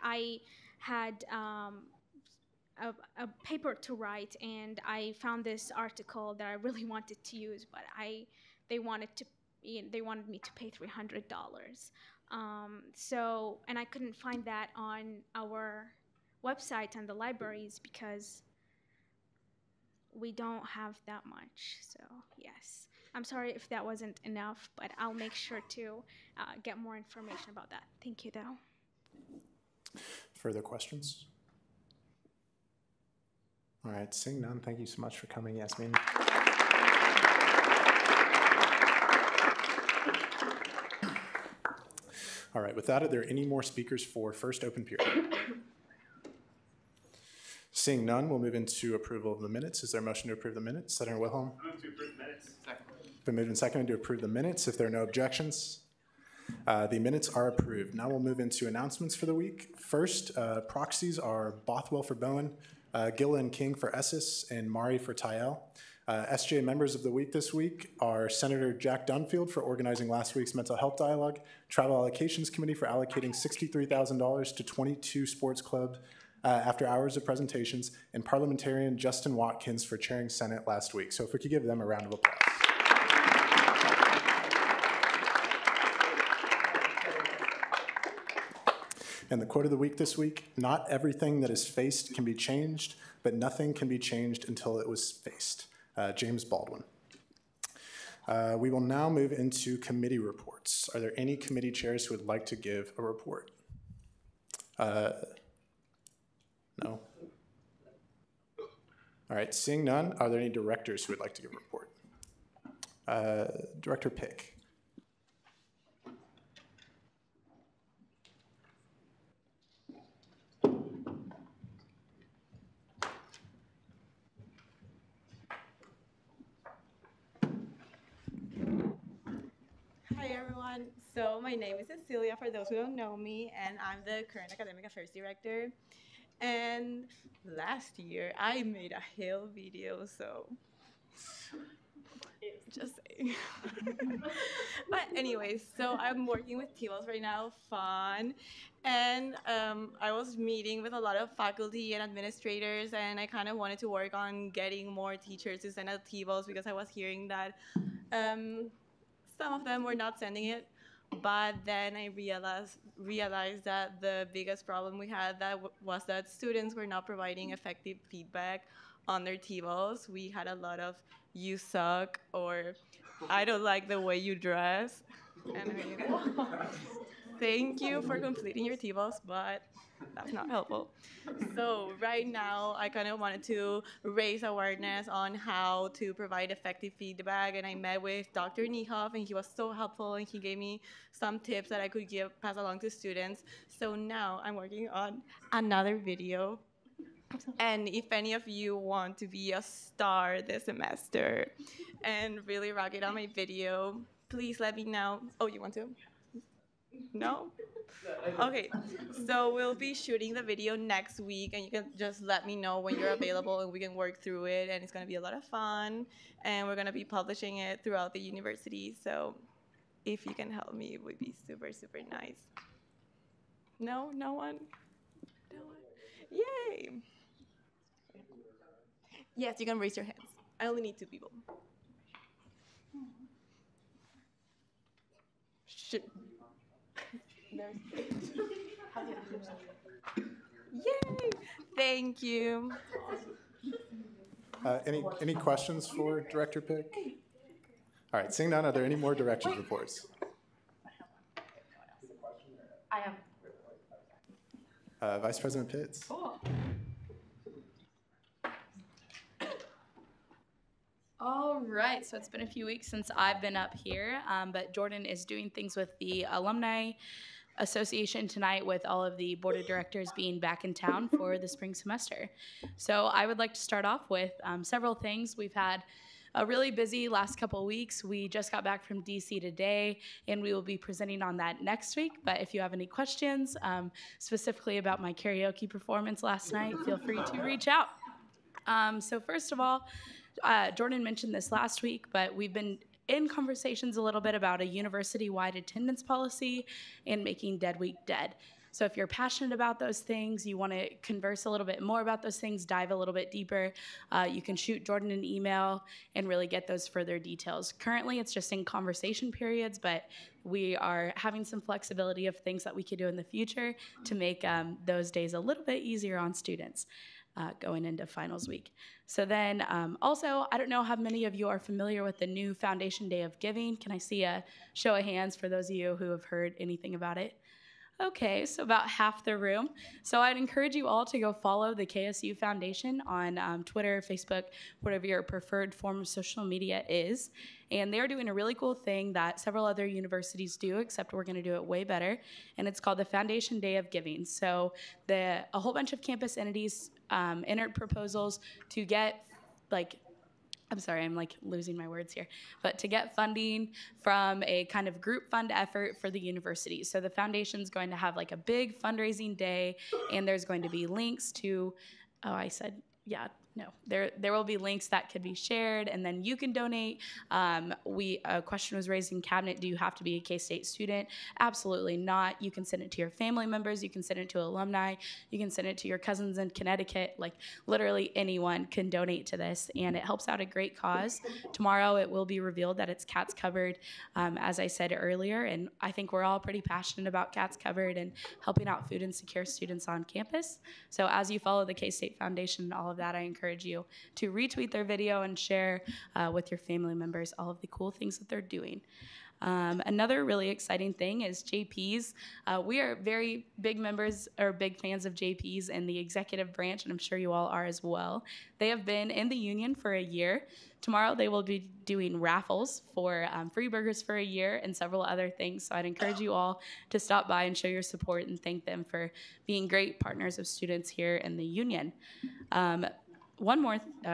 I had a paper to write, and I found this article that I really wanted to use, but they wanted me to pay $300. And I couldn't find that on our website and the libraries because we don't have that much. So yes, I'm sorry if that wasn't enough, but I'll make sure to get more information about that. Thank you, though. Further questions? All right, seeing none, thank you so much for coming, Yasmin. All right, with that, are there any more speakers for first open period? Seeing none, we'll move into approval of the minutes. Is there a motion to approve the minutes? Senator Wilhelm? Move to approve the minutes. Second. Been moved and seconded to approve the minutes. If there are no objections, the minutes are approved. Now we'll move into announcements for the week. First, proxies are Bothwell for Bowen, Gillen King for Esses, and Mari for Tyel. SGA members of the week this week are Senator Jack Dunfield for organizing last week's mental health dialogue, Travel Allocations Committee for allocating $63,000 to 22 sports club after hours of presentations, and parliamentarian Justin Watkins for chairing Senate last week. So if we could give them a round of applause. And the quote of the week this week: "Not everything that is faced can be changed, but nothing can be changed until it was faced." James Baldwin. We will now move into committee reports. Are there any committee chairs who would like to give a report? No? All right, seeing none, are there any directors who would like to give a report? Director Pick. Hi everyone. So my name is Cecilia, for those who don't know me, and I'm the current Academic Affairs Director. And last year I made a Hill video, so just saying. But anyways, so I'm working with T-Balls right now, fun. And I was meeting with a lot of faculty and administrators, and I kind of wanted to work on getting more teachers to send out T-Balls because I was hearing that some of them were not sending it. But then I realized that the biggest problem we had was that students were not providing effective feedback on their T-Balls. We had a lot of "you suck" or "I don't like the way you dress." And I mean, thank you for completing your T-Balls, but that's not helpful. So right now, I kind of wanted to raise awareness on how to provide effective feedback, and I met with Dr. Niehoff, and he was so helpful, and he gave me some tips that I could pass along to students. So now I'm working on another video, and if any of you want to be a star this semester and really rock it on my video, please let me know. Oh, you want to? No? Okay, so we'll be shooting the video next week, and you can just let me know when you're available and we can work through it, and it's going to be a lot of fun, and we're going to be publishing it throughout the university, so if you can help me, it would be super, super nice. No? No one? No one? Yay! Yes, you can raise your hands. I only need 2 people. Shit. Yay! Thank you. Any questions for Director Pick? All right, seeing none, are there any more directions reports? I have. Vice President Pitts. Cool. All right, so it's been a few weeks since I've been up here, but Jordan is doing things with the Alumni Association tonight with all of the board of directors being back in town for the spring semester. So I would like to start off with several things. We've had a really busy last couple of weeks. We just got back from DC today, and we will be presenting on that next week. But if you have any questions, specifically about my karaoke performance last night, feel free to reach out. So first of all, Jordan mentioned this last week, but we've been in conversations a little bit about a university-wide attendance policy and making Dead Week dead. So if you're passionate about those things, you want to converse a little bit more about those things, dive a little bit deeper, you can shoot Jordan an email and really get those further details. Currently, it's just in conversation periods, but we are having some flexibility of things that we could do in the future to make those days a little bit easier on students. Going into finals week. So then also, I don't know how many of you are familiar with the new Foundation Day of Giving. Can I see a show of hands for those of you who have heard anything about it? Okay, so about half the room. So I'd encourage you all to go follow the KSU Foundation on Twitter, Facebook, whatever your preferred form of social media is. And they're doing a really cool thing that several other universities do, except we're going to do it way better. And it's called the Foundation Day of Giving. So a whole bunch of campus entities entered proposals to get, I'm sorry, I'm losing my words here, but to get funding from a kind of group fund effort for the university. So the foundation's going to have a big fundraising day, and there's going to be links to, No, there will be links that could be shared, and then you can donate. A question was raised in cabinet: do you have to be a K-State student? Absolutely not. You can send it to your family members. You can send it to alumni. You can send it to your cousins in Connecticut. Like literally anyone can donate to this, and it helps out a great cause. Tomorrow it will be revealed that it's Cats Covered, as I said earlier, and I think we're all pretty passionate about Cats Covered and helping out food insecure students on campus. So as you follow the K-State Foundation and all of that, I encourage you to retweet their video and share with your family members all of the cool things that they're doing. Another really exciting thing is JPs. We are very big members or big fans of JPs in the executive branch, and I'm sure you all are as well. They have been in the union for a year. Tomorrow they will be doing raffles for free burgers for a year and several other things. So I'd encourage you all to stop by and show your support and thank them for being great partners of students here in the union. A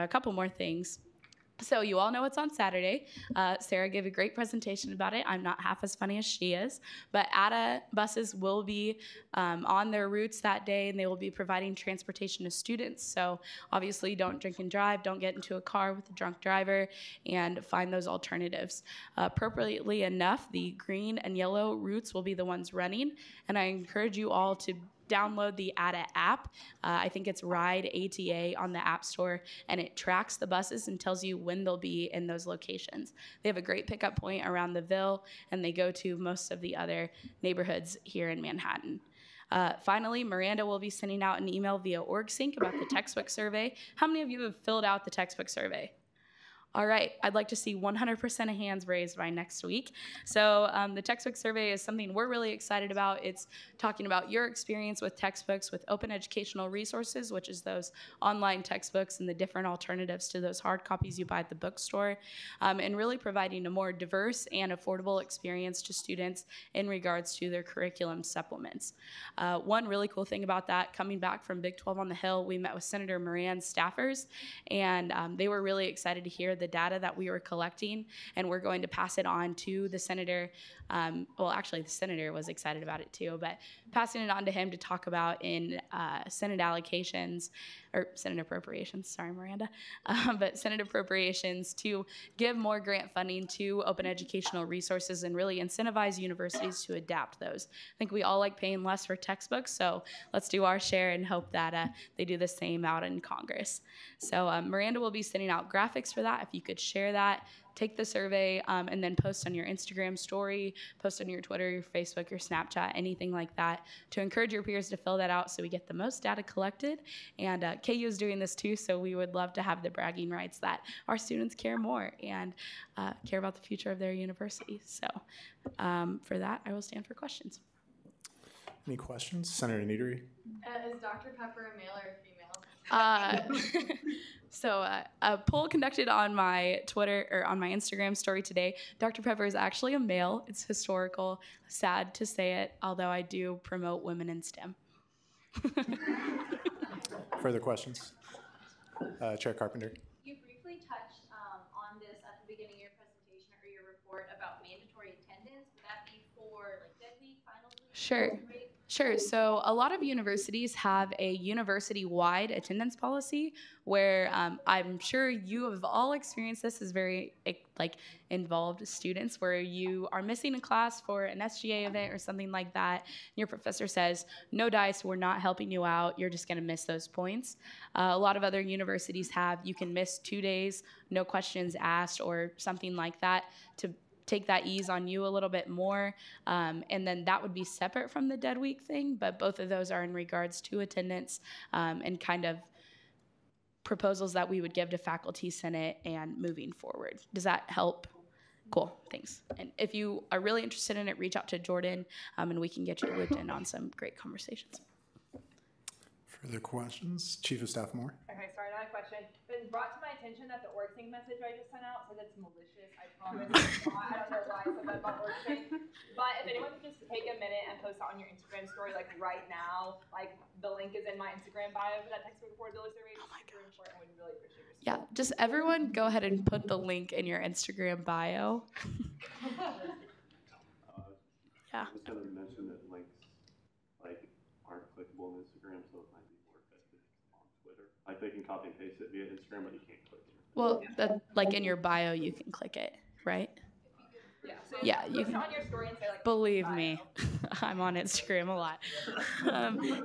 couple more things. So you all know it's on Saturday. Sarah gave a great presentation about it. I'm not half as funny as she is, but ATA buses will be on their routes that day, and they will be providing transportation to students. So obviously don't drink and drive, don't get into a car with a drunk driver, and find those alternatives. Appropriately enough, the green and yellow routes will be the ones running, and I encourage you all to download the ATA app. I think it's Ride ATA on the App Store, and it tracks the buses and tells you when they'll be in those locations. They have a great pickup point around the Ville, and they go to most of the other neighborhoods here in Manhattan. Finally, Miranda will be sending out an email via OrgSync about the textbook survey. How many of you have filled out the textbook survey? All right, I'd like to see 100% of hands raised by next week. So the textbook survey is something we're really excited about. It's talking about your experience with textbooks, with open educational resources, which is those online textbooks and the different alternatives to those hard copies you buy at the bookstore, and really providing a more diverse and affordable experience to students in regards to their curriculum supplements. One really cool thing about that, coming back from Big 12 on the Hill, we met with Senator Moran's staffers, and they were really excited to hear the data that we were collecting, and we're going to pass it on to the senator. Well, actually, the senator was excited about it too, but passing it on to him to talk about in Senate allocations, or Senate appropriations, sorry, Miranda, but Senate appropriations to give more grant funding to open educational resources and really incentivize universities to adapt those. I think we all like paying less for textbooks, so let's do our share and hope that they do the same out in Congress. So Miranda will be sending out graphics for that. If you could share that, take the survey, and then post on your Instagram story, post on your Twitter, your Facebook, your Snapchat, anything like that, to encourage your peers to fill that out so we get the most data collected. And KU is doing this too, so we would love to have the bragging rights that our students care more and care about the future of their university. So for that, I will stand for questions. Any questions? Senator Neatery? Is Dr. Pepper a male or a female? So a poll conducted on my Twitter or on my Instagram story today, Dr. Pepper is actually a male. It's historical, sad to say it, although I do promote women in STEM. Further questions? Chair Carpenter. You briefly touched on this at the beginning of your presentation or your report about mandatory attendance. Would that be for like dead week, finals week? Sure. Sure. So a lot of universities have a university-wide attendance policy where I'm sure you have all experienced this as very involved students, where you are missing a class for an SGA event or something like that. And your professor says, no dice, we're not helping you out. You're just going to miss those points. A lot of other universities have, you can miss 2 days, no questions asked or something like that to take that ease on you a little bit more, and then that would be separate from the dead week thing, but both of those are in regards to attendance and kind of proposals that we would give to faculty senate and moving forward. Does that help? Cool, thanks. And if you are really interested in it, reach out to Jordan and we can get you looped in on some great conversations. Further questions? Chief of Staff Moore? Okay, sorry, not a question. But it's brought to my attention that the OrgSync message I just sent out says it's malicious. I promise it's not. I don't know why I said that about OrgSync. But if anyone could just take a minute and post it on your Instagram story, like right now, like the link is in my Instagram bio for that textbook affordability survey. It's super important. We'd really appreciate your support. Yeah, just everyone go ahead and put the link in your Instagram bio. Yeah. I just wanted to mention that links aren't clickable on Instagram, so it might be more effective on Twitter. I like they can copy and paste it via Instagram, but you can't click it. Well, that, like in your bio, you can click it, right? Yeah. So Yeah, post you it can. on your story and say like. Believe me, I'm on Instagram a lot.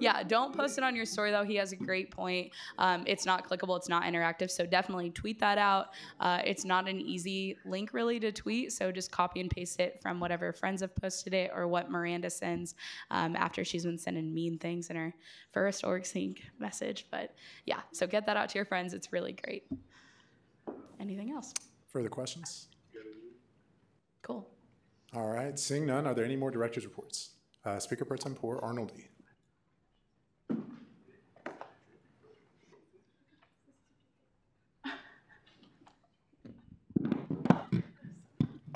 Yeah, don't post it on your story though. He has a great point. It's not clickable, it's not interactive, so definitely tweet that out. It's not an easy link really to tweet, so just copy and paste it from whatever friends have posted it or what Miranda sends after she's been sending mean things in her first OrgSync message. But yeah, so get that out to your friends. It's really great. Anything else? Further questions? Cool. All right, seeing none, are there any more director's reports? Speaker Pro Tempore Arnoldi.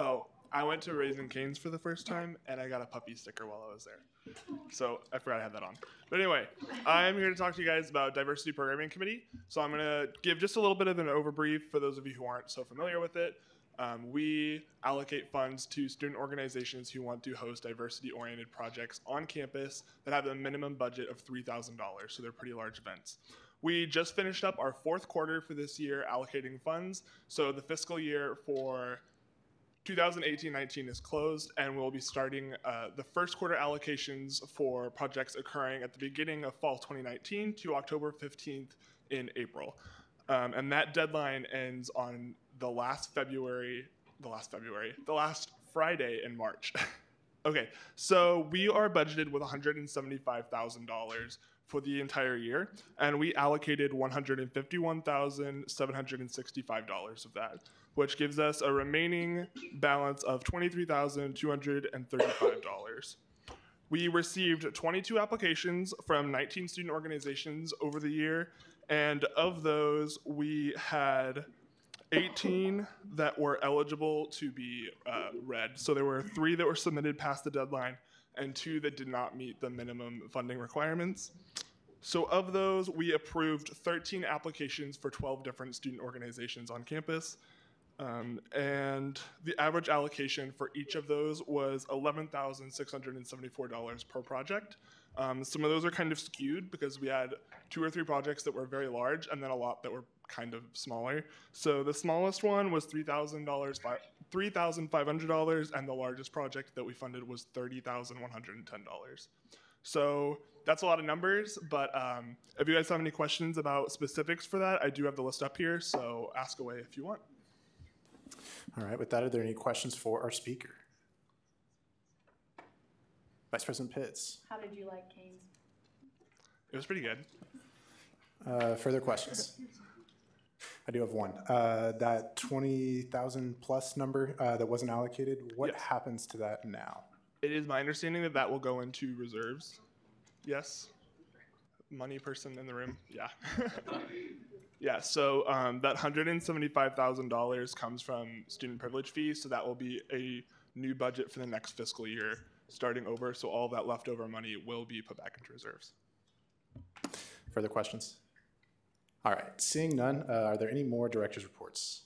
Oh, I went to Raising Cane's for the first time, and I got a puppy sticker while I was there. So I forgot I had that on. But anyway, I'm here to talk to you guys about Diversity Programming Committee. So I'm going to give just a little bit of an overbrief for those of you who aren't so familiar with it. We allocate funds to student organizations who want to host diversity-oriented projects on campus that have a minimum budget of $3,000, so they're pretty large events. We just finished up our fourth quarter for this year allocating funds, so the fiscal year for 2018-19 is closed, and we'll be starting the first quarter allocations for projects occurring at the beginning of fall 2019 to October 15th in April. And that deadline ends on the last Friday in March. Okay, so we are budgeted with $175,000 for the entire year, and we allocated $151,765 of that, which gives us a remaining balance of $23,235. We received 22 applications from 19 student organizations over the year, and of those, we had 18 that were eligible to be read. So there were 3 that were submitted past the deadline and 2 that did not meet the minimum funding requirements. So of those, we approved 13 applications for 12 different student organizations on campus. And the average allocation for each of those was $11,674 per project. Some of those are kind of skewed because we had 2 or 3 projects that were very large and then a lot that were kind of smaller. So the smallest one was $3,500, and the largest project that we funded was $30,110. So that's a lot of numbers, but if you guys have any questions about specifics for that, I do have the list up here, so ask away if you want. All right, with that, are there any questions for our speaker? Vice President Pitts. How did you like Cane's? It was pretty good. Further questions? I do have one. That 20,000 plus number that wasn't allocated, what happens to that now? It is my understanding that that will go into reserves. Yes? Money person in the room? Yeah. Yeah, so that $175,000 comes from student privilege fees, so that will be a new budget for the next fiscal year starting over, so all that leftover money will be put back into reserves. Further questions? All right, seeing none, are there any more director's reports?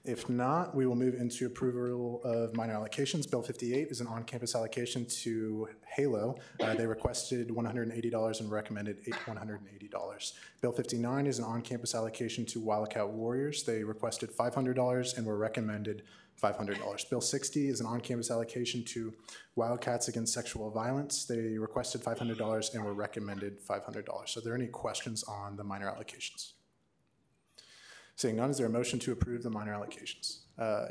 If not, we will move into approval of minor allocations. Bill 58 is an on-campus allocation to Halo. They requested $180 and recommended $180. Bill 59 is an on-campus allocation to Wildcat Warriors. They requested $500 and were recommended $500. Bill 60 is an on-campus allocation to Wildcats Against Sexual Violence. They requested $500 and were recommended $500. So are there any questions on the minor allocations? Seeing none, is there a motion to approve the minor allocations?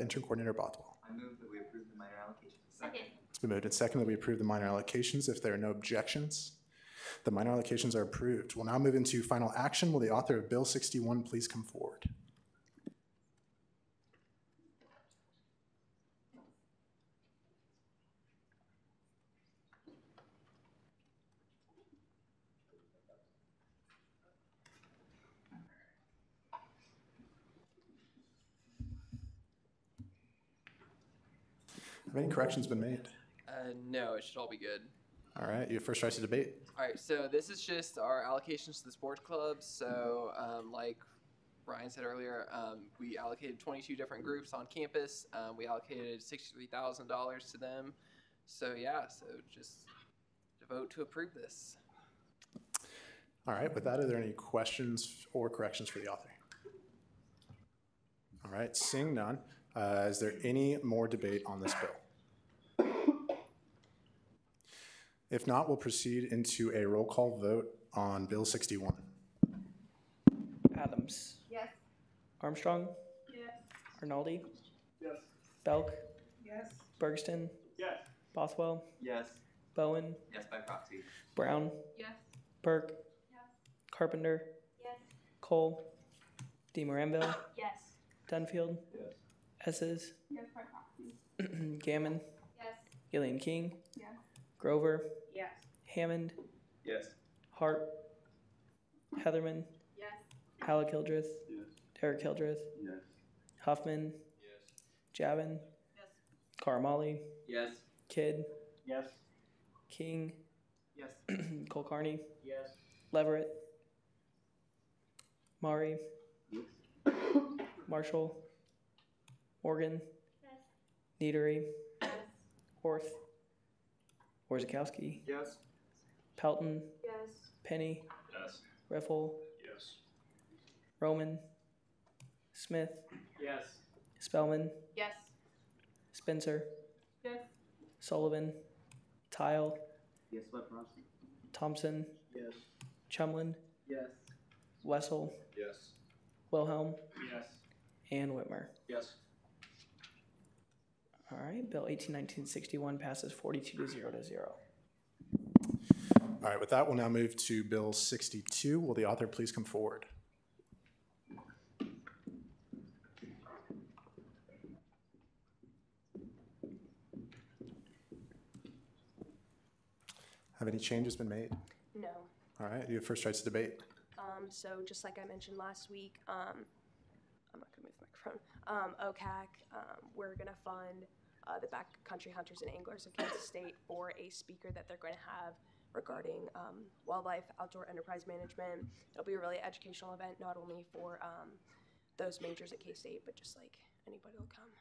Intern Coordinator Bothwell. I move that we approve the minor allocations. Second. It's been moved and seconded that we approve the minor allocations. If there are no objections, the minor allocations are approved. We'll now move into final action. Will the author of Bill 61 please come forward? Have any corrections been made? No, it should all be good. All right, your first choice of debate. All right, so this is just our allocations to the sports clubs. So like Brian said earlier, we allocated 22 different groups on campus. We allocated $63,000 to them. So yeah, so just vote to approve this. All right, with that, are there any questions or corrections for the author? All right, seeing none, is there any more debate on this bill? If not, we'll proceed into a roll call vote on Bill 61. Adams. Yes. Armstrong. Yes. Arnaldi. Yes. Belk. Yes. Bergston. Yes. Bothwell. Yes. Bowen. Yes, by proxy. Brown. Yes. Burke. Yes. Carpenter. Yes. Cole. DeMaranville. Yes. Dunfield. Yes. Esses. Yes, by proxy. Gammon. Yes. Gillian King. Yes. Grover. Yes. Hammond. Yes. Hart. Heatherman. Yes. Alec Hildreth. Yes. Derek Hildreth. Yes. Huffman. Yes. Javin. Yes. Karamali. Yes. Kidd. Yes. King. Yes. Cole Carney. Yes. Leverett. Mari. Marshall. Morgan. Yes. Neatery. Yes. Orth. Orzakowski. Yes. Pelton. Yes. Penny. Yes. Riffle. Yes. Roman. Smith. Yes. Spellman. Yes. Spencer. Yes. Sullivan. Tile. Yes, by proxy. Thompson. Yes. Chumlin. Yes. Wessel. Yes. Wilhelm. Yes. And Whitmer. Yes. All right, Bill 18-1961 passes 42 to 0 to 0. All right, with that, we'll now move to Bill 62. Will the author please come forward? Have any changes been made? No. All right, you have first rights to debate. So just like I mentioned last week, I'm not gonna move the microphone. OCAC, we're gonna fund the backcountry hunters and anglers of Kansas State for a speaker that they're going to have regarding wildlife outdoor enterprise management. It'll be a really educational event, not only for those majors at K-State, but just like anybody will come.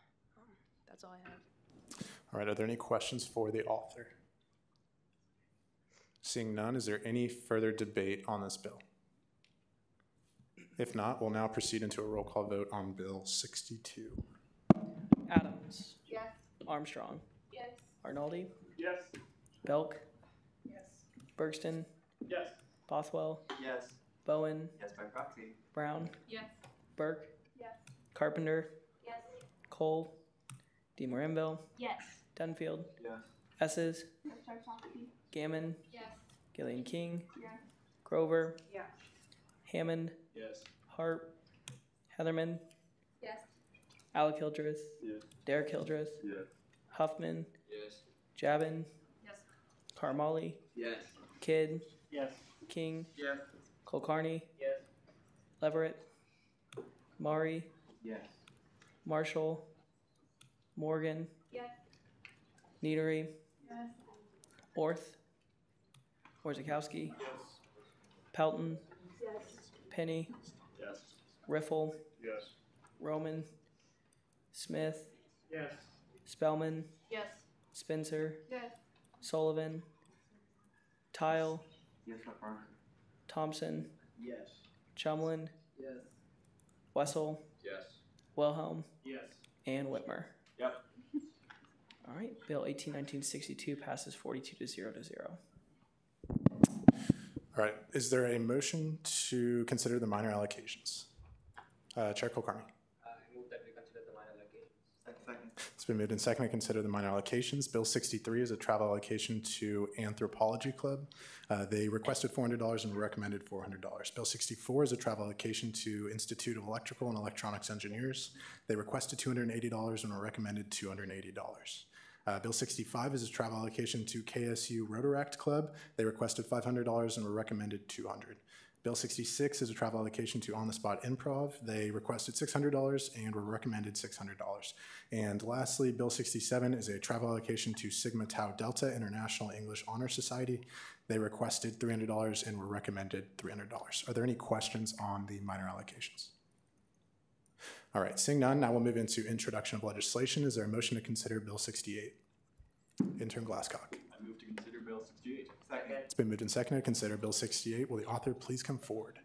That's all I have. All right, are there any questions for the author? Seeing none, is there any further debate on this bill? If not, we'll now proceed into a roll call vote on Bill 62. Adams. Yes. Armstrong. Yes. Arnaldi. Yes. Belk. Yes. Bergston. Yes. Bothwell. Yes. Bowen. Yes, by proxy. Brown. Yes. Burke. Yes. Carpenter. Yes. Cole. DeMaranville. Yes. Dunfield. Yes. Esses. Yes, by proxy. Gammon. Yes. Gillian King. Yes. Grover. Yes. Hammond. Yes. Hart. Heatherman. Yes. Alec Hildreth. Yes. Derek Hildreth. Yes. Huffman. Yes. Javin. Yes. Karamali. Yes. Kidd. Yes. King. Yes. Cole Carney. Yes. Leverett. Mari. Yes. Marshall. Morgan. Yes. Neatery. Yes. Orth. Orzakowski. Yes. Pelton. Yes. Penny. Yes. Riffle. Yes. Roman. Smith. Yes. Spellman. Yes. Spencer. Yes. Sullivan. Tile. Yes, by proxy. Thompson. Yes. Chumlin. Yes. Wessel. Yes. Wilhelm. Yes. And Whitmer. Yep. All right, Bill 18-1962 passes 42 to 0 to 0. All right, is there a motion to consider the minor allocations? Chair Kulkarni. I move that we consider the minor allocations. Second. It's been moved and seconded to consider the minor allocations. Bill 63 is a travel allocation to Anthropology Club. They requested $400 and recommended $400. Bill 64 is a travel allocation to Institute of Electrical and Electronics Engineers. They requested $280 and were recommended $280. Bill 65 is a travel allocation to KSU Rotaract Club. They requested $500 and were recommended $200. Bill 66 is a travel allocation to On the Spot Improv. They requested $600 and were recommended $600. And lastly, Bill 67 is a travel allocation to Sigma Tau Delta International English Honor Society. They requested $300 and were recommended $300. Are there any questions on the minor allocations? All right, seeing none, now we'll move into introduction of legislation. Is there a motion to consider Bill 68? Intern Glasscock. I move to consider Bill 68. Second. It's been moved and seconded to consider Bill 68. Will the author please come forward?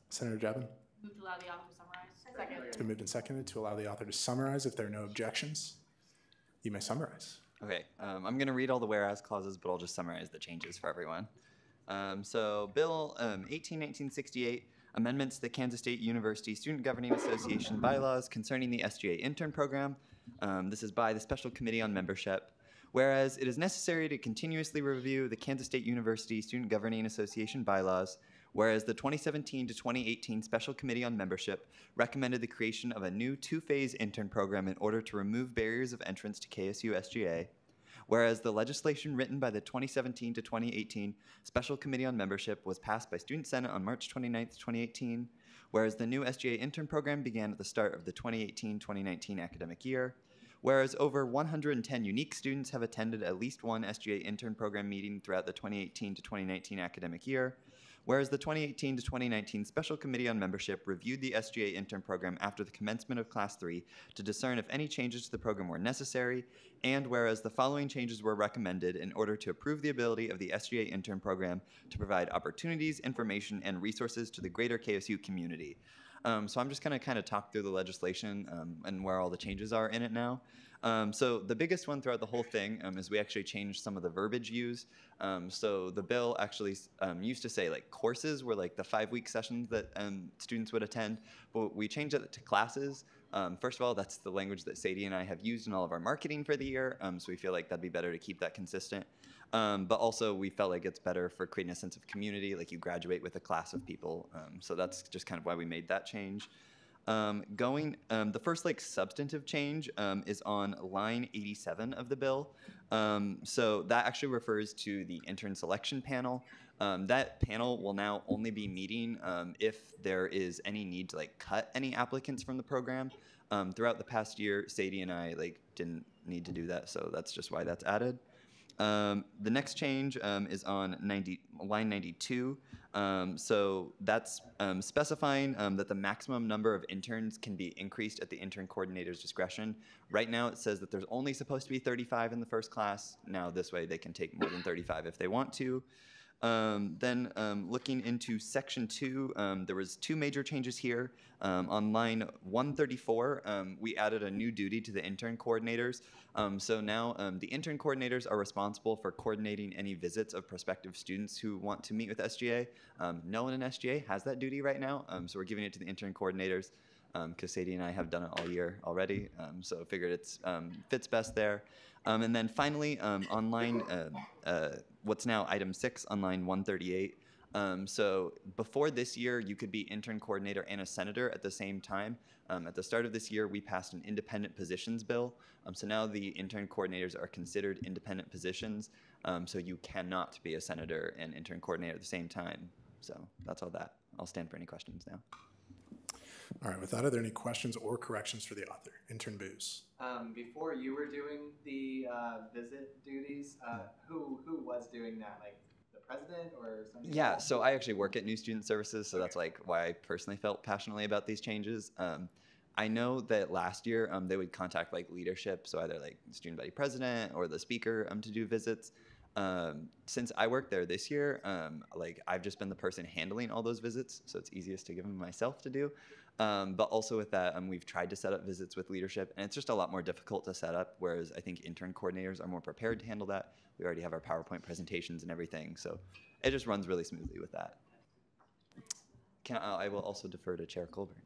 Senator Jabin? Move to allow the author to summarize. Second. It's been moved and seconded to allow the author to summarize. If there are no objections, you may summarize. Okay, I'm going to read all the whereas clauses, but I'll just summarize the changes for everyone. So Bill 1968 amendments to the Kansas State University Student Governing Association bylaws concerning the SGA intern program. This is by the Special Committee on Membership. Whereas it is necessary to continuously review the Kansas State University Student Governing Association bylaws, whereas the 2017 to 2018 Special Committee on Membership recommended the creation of a new two-phase intern program in order to remove barriers of entrance to KSU SGA, whereas the legislation written by the 2017 to 2018 Special Committee on Membership was passed by Student Senate on March 29, 2018, whereas the new SGA intern program began at the start of the 2018-2019 academic year, whereas over 110 unique students have attended at least one SGA intern program meeting throughout the 2018 to 2019 academic year, whereas the 2018 to 2019 Special Committee on Membership reviewed the SGA intern program after the commencement of Class 3 to discern if any changes to the program were necessary, and whereas the following changes were recommended in order to approve the ability of the SGA intern program to provide opportunities, information, and resources to the greater KSU community. So I'm just going to kind of talk through the legislation and where all the changes are in it now. So the biggest one throughout the whole thing is we actually changed some of the verbiage used. So the bill actually used to say like courses were like the 5-week sessions that students would attend, but we changed it to classes. First of all, that's the language that Sadie and I have used in all of our marketing for the year, so we feel like that'd be better to keep that consistent. But also we felt like it's better for creating a sense of community, like you graduate with a class of people. So that's just kind of why we made that change. The first like substantive change is on line 87 of the bill. So that actually refers to the intern selection panel. That panel will now only be meeting if there is any need to like cut any applicants from the program. Throughout the past year, Sadie and I like didn't need to do that, so that's just why that's added. The next change is on line 92. So that's specifying that the maximum number of interns can be increased at the intern coordinator's discretion. Right now it says that there's only supposed to be 35 in the first class. Now this way they can take more than 35 if they want to. Then looking into section 2, there was 2 major changes here. On line 134, we added a new duty to the intern coordinators. So now the intern coordinators are responsible for coordinating any visits of prospective students who want to meet with SGA. No one in SGA has that duty right now, so we're giving it to the intern coordinators because Sadie and I have done it all year already, so I figured it fits best there. And then finally, on line, what's now item 6 on line 138. So before this year, you could be intern coordinator and a senator at the same time. At the start of this year, we passed an independent positions bill. So now the intern coordinators are considered independent positions. So you cannot be a senator and intern coordinator at the same time. So that's all that. I'll stand for any questions now. All right, with that, are there any questions or corrections for the author? Intern Booz. Before you were doing the visit duties, who was doing that? Like the president or something? Yeah, so I actually work at New Student Services, so that's like why I personally felt passionately about these changes. I know that last year they would contact like leadership, so either like the student body president or the speaker to do visits. Since I work there this year, like I've just been the person handling all those visits, so it's easiest to give them myself to do. But also with that, we've tried to set up visits with leadership, and it's just a lot more difficult to set up, whereas I think intern coordinators are more prepared to handle that. We already have our PowerPoint presentations and everything, so it just runs really smoothly with that. I will also defer to Chair Colburn.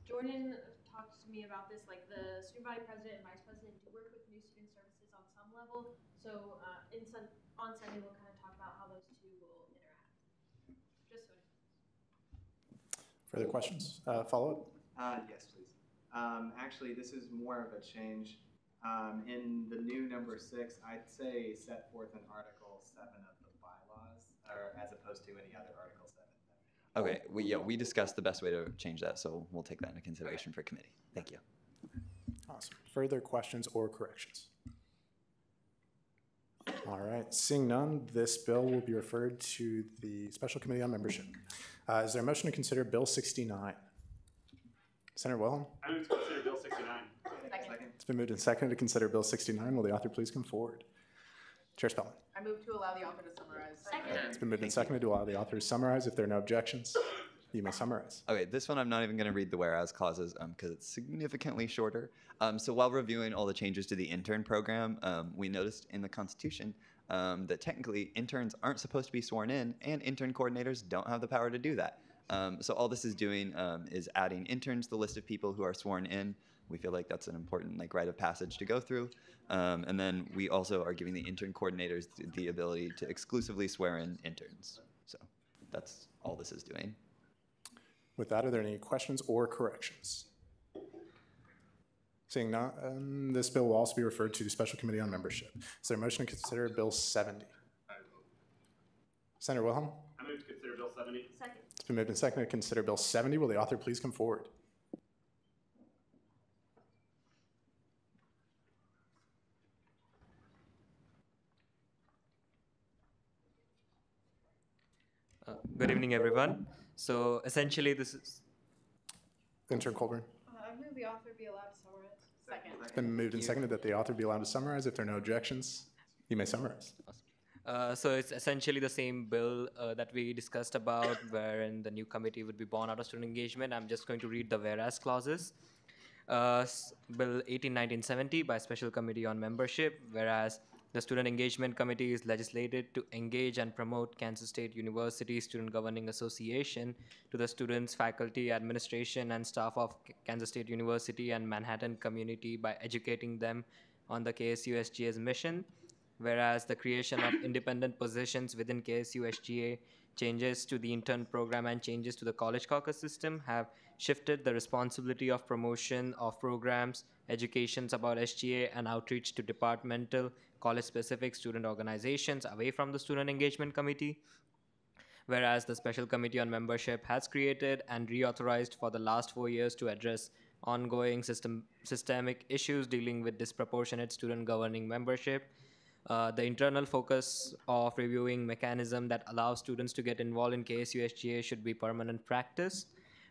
Jordan talked to me about this, like the student body president and vice president do work with New Student Services on some level. So on Sunday, we'll kind of talk about how those two will interact. Just so. Further questions? Follow up? Yes, please. Actually, this is more of a change. In the new number 6, I'd say set forth in Article 7 of the bylaws, or as opposed to any other Article 7. Okay, we discussed the best way to change that, so we'll take that into consideration for committee. Thank you. Awesome. Further questions or corrections? All right, seeing none, this bill will be referred to the Special Committee on Membership. Is there a motion to consider Bill 69? Senator Wilhelm? I move to consider Bill 69. Second. It's been moved and seconded to consider Bill 69. Will the author please come forward? Chair Spellman. I move to allow the author to summarize. It's been moved and seconded to allow the author to summarize. If there are no objections, you may summarize. Okay, this one I'm not even going to read the whereas clauses because it's significantly shorter. So while reviewing all the changes to the intern program, we noticed in the Constitution that technically interns aren't supposed to be sworn in, and intern coordinators don't have the power to do that. So all this is doing is adding interns to the list of people who are sworn in. We feel like that's an important rite of passage to go through. And then we also are giving the intern coordinators the ability to exclusively swear in interns. So that's all this is doing. With that, are there any questions or corrections? Seeing none, this bill will also be referred to the Special Committee on Membership. Is there a motion to consider Bill 70? Senator Wilhelm? I move to consider Bill 70. Second. It's been moved and seconded to consider Bill 70. Will the author please come forward? Good evening, everyone. So essentially, this is Intern Colburn. I move the author be allowed to summarize. Second. It's been moved and seconded that the author be allowed to summarize. If there are no objections, you may summarize. so it's essentially the same bill that we discussed about, wherein the new committee would be born out of student engagement. I'm just going to read the whereas clauses. Bill 18/1970 by Special Committee on Membership, whereas the Student Engagement Committee is legislated to engage and promote Kansas State University Student Governing Association to the students, faculty, administration, and staff of Kansas State University and Manhattan community by educating them on the KSU SGA's mission, whereas the creation of independent positions within KSU SGA, changes to the intern program, and changes to the college caucus system have shifted the responsibility of promotion of programs, educations about SGA, and outreach to departmental, college-specific student organizations away from the Student Engagement Committee, whereas the Special Committee on Membership has created and reauthorized for the last 4 years to address ongoing systemic issues dealing with disproportionate student governing membership. The internal focus of reviewing mechanism that allows students to get involved in KSU SGA should be permanent practice,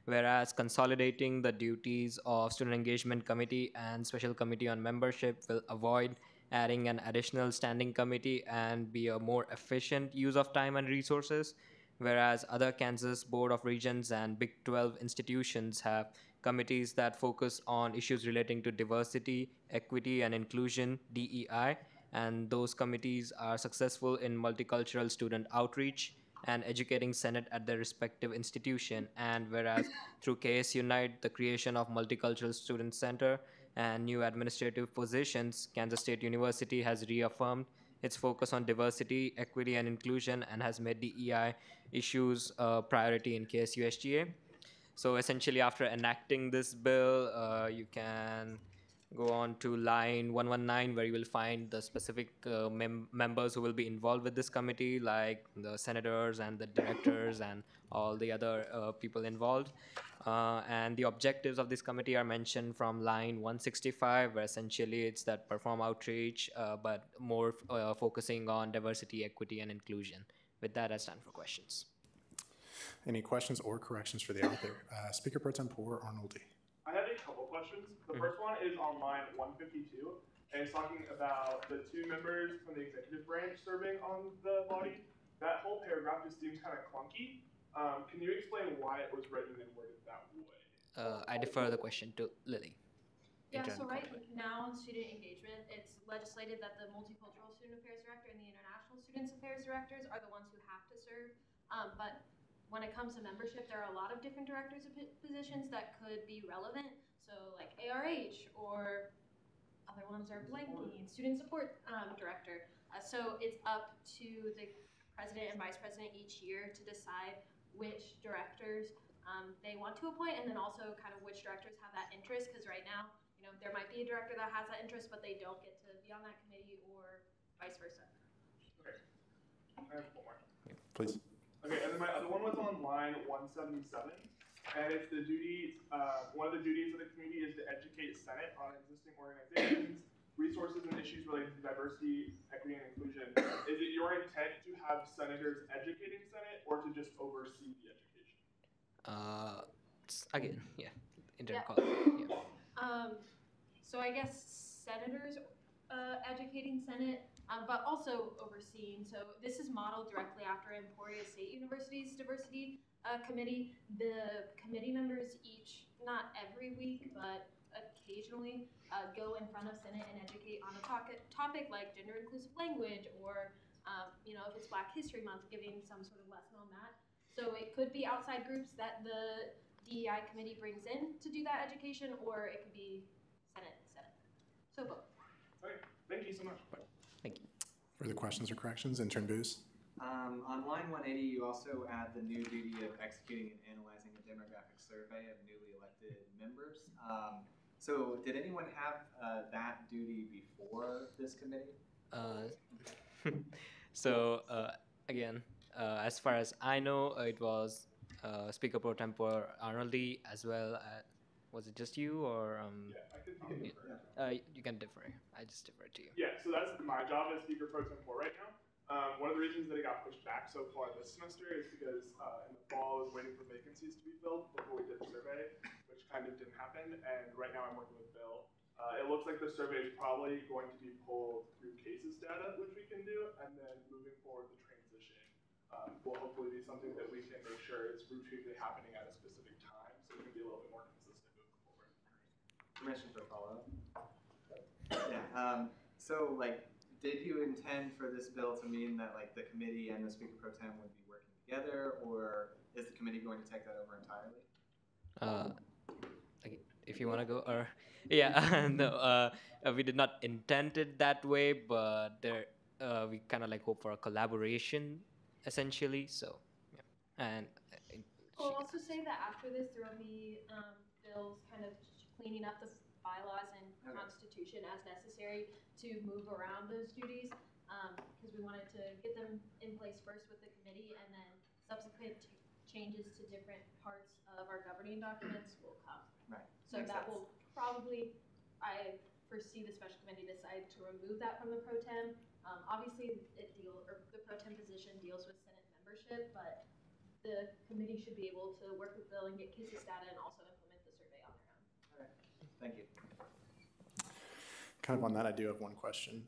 whereas consolidating the duties of Student Engagement Committee and Special Committee on Membership will avoid adding an additional standing committee and be a more efficient use of time and resources, whereas other Kansas Board of Regents and Big 12 institutions have committees that focus on issues relating to diversity, equity, and inclusion, DEI, and those committees are successful in multicultural student outreach and educating Senate at their respective institution. And whereas through KS Unite, the creation of Multicultural Student Center and new administrative positions, Kansas State University has reaffirmed its focus on diversity, equity, and inclusion and has made DEI issues a priority in KSU SGA. So essentially, after enacting this bill, you can go on to line 119, where you will find the specific members who will be involved with this committee, like the senators and the directors and all the other people involved. And the objectives of this committee are mentioned from line 165, where essentially it's that perform outreach, but more focusing on diversity, equity, and inclusion. With that, I stand for questions. Any questions or corrections for the author? Speaker Pro Tempore Arnoldi. I have a couple questions. The first one is on line 152, and it's talking about the 2 members from the executive branch serving on the body. That whole paragraph just seems kind of clunky. Can you explain why it was written and worded that way? I defer the question to Lily. Yeah, so right now in student engagement, it's legislated that the multicultural student affairs director and the international students affairs directors are the ones who have to serve. But when it comes to membership, there are a lot of different directors of positions that could be relevant. So like ARH, or other ones are blanking, student support director. So it's up to the president and vice president each year to decide which directors they want to appoint, and then also kind of which directors have that interest, because right now, you know, there might be a director that has that interest, but they don't get to be on that committee, or vice versa. Okay. I have one more. Please. Okay, and then my other one was on line 177, and it's the duties, one of the duties of the committee is to educate Senate on existing organizations, resources, and issues related to diversity, equity, and inclusion. Is it your intent to have senators educating Senate, or to just oversee the education? Again, yeah, intern Yeah. call. Yeah. So I guess senators educating Senate, but also overseeing. So this is modeled directly after Emporia State University's diversity committee. The committee members each, not every week, but occasionally go in front of Senate and educate on a topic like gender inclusive language, or if it's Black History Month, giving some sort of lesson on that. So it could be outside groups that the DEI committee brings in to do that education, or it could be Senate. So both. Okay, thank you so much. Thank you. Further questions or corrections? Intern Booz? On line 180, you also add the new duty of executing and analyzing a demographic survey of newly elected members. So did anyone have that duty before this committee? Again, as far as I know, it was Speaker Pro Tempore Arnoldi as well. Was it just you, or you can differ? I just defer to you. Yeah, so that's my job as Speaker Pro Tempore right now. One of the reasons that it got pushed back so far this semester is because in the fall I was waiting for vacancies to be filled before we did the survey, which kind of didn't happen. And right now I'm working with Bill. It looks like the survey is probably going to be pulled through cases data, which we can do, and then moving forward, the transition will hopefully be something that we can make sure is routinely happening at a specific time, so we can be a little bit more consistent moving forward. Permission to follow up? Yeah. So, did you intend for this bill to mean that, the committee and the Speaker Pro Tem would be working together, or is the committee going to take that over entirely? If you want to go, or no, we did not intend it that way, but we kind of hope for a collaboration, essentially. So, yeah, and I'll also say that after this, there will be bills kind of cleaning up the bylaws and constitution as necessary to move around those duties, because we wanted to get them in place first with the committee, and then subsequent changes to different parts of our governing documents will come. Right. So that will probably, I foresee the special committee decide to remove that from the pro tem. Obviously, the pro tem position deals with Senate membership, but the committee should be able to work with Bill and get cases data and also implement the survey on their own. All right. Thank you. Kind of on that, I do have one question.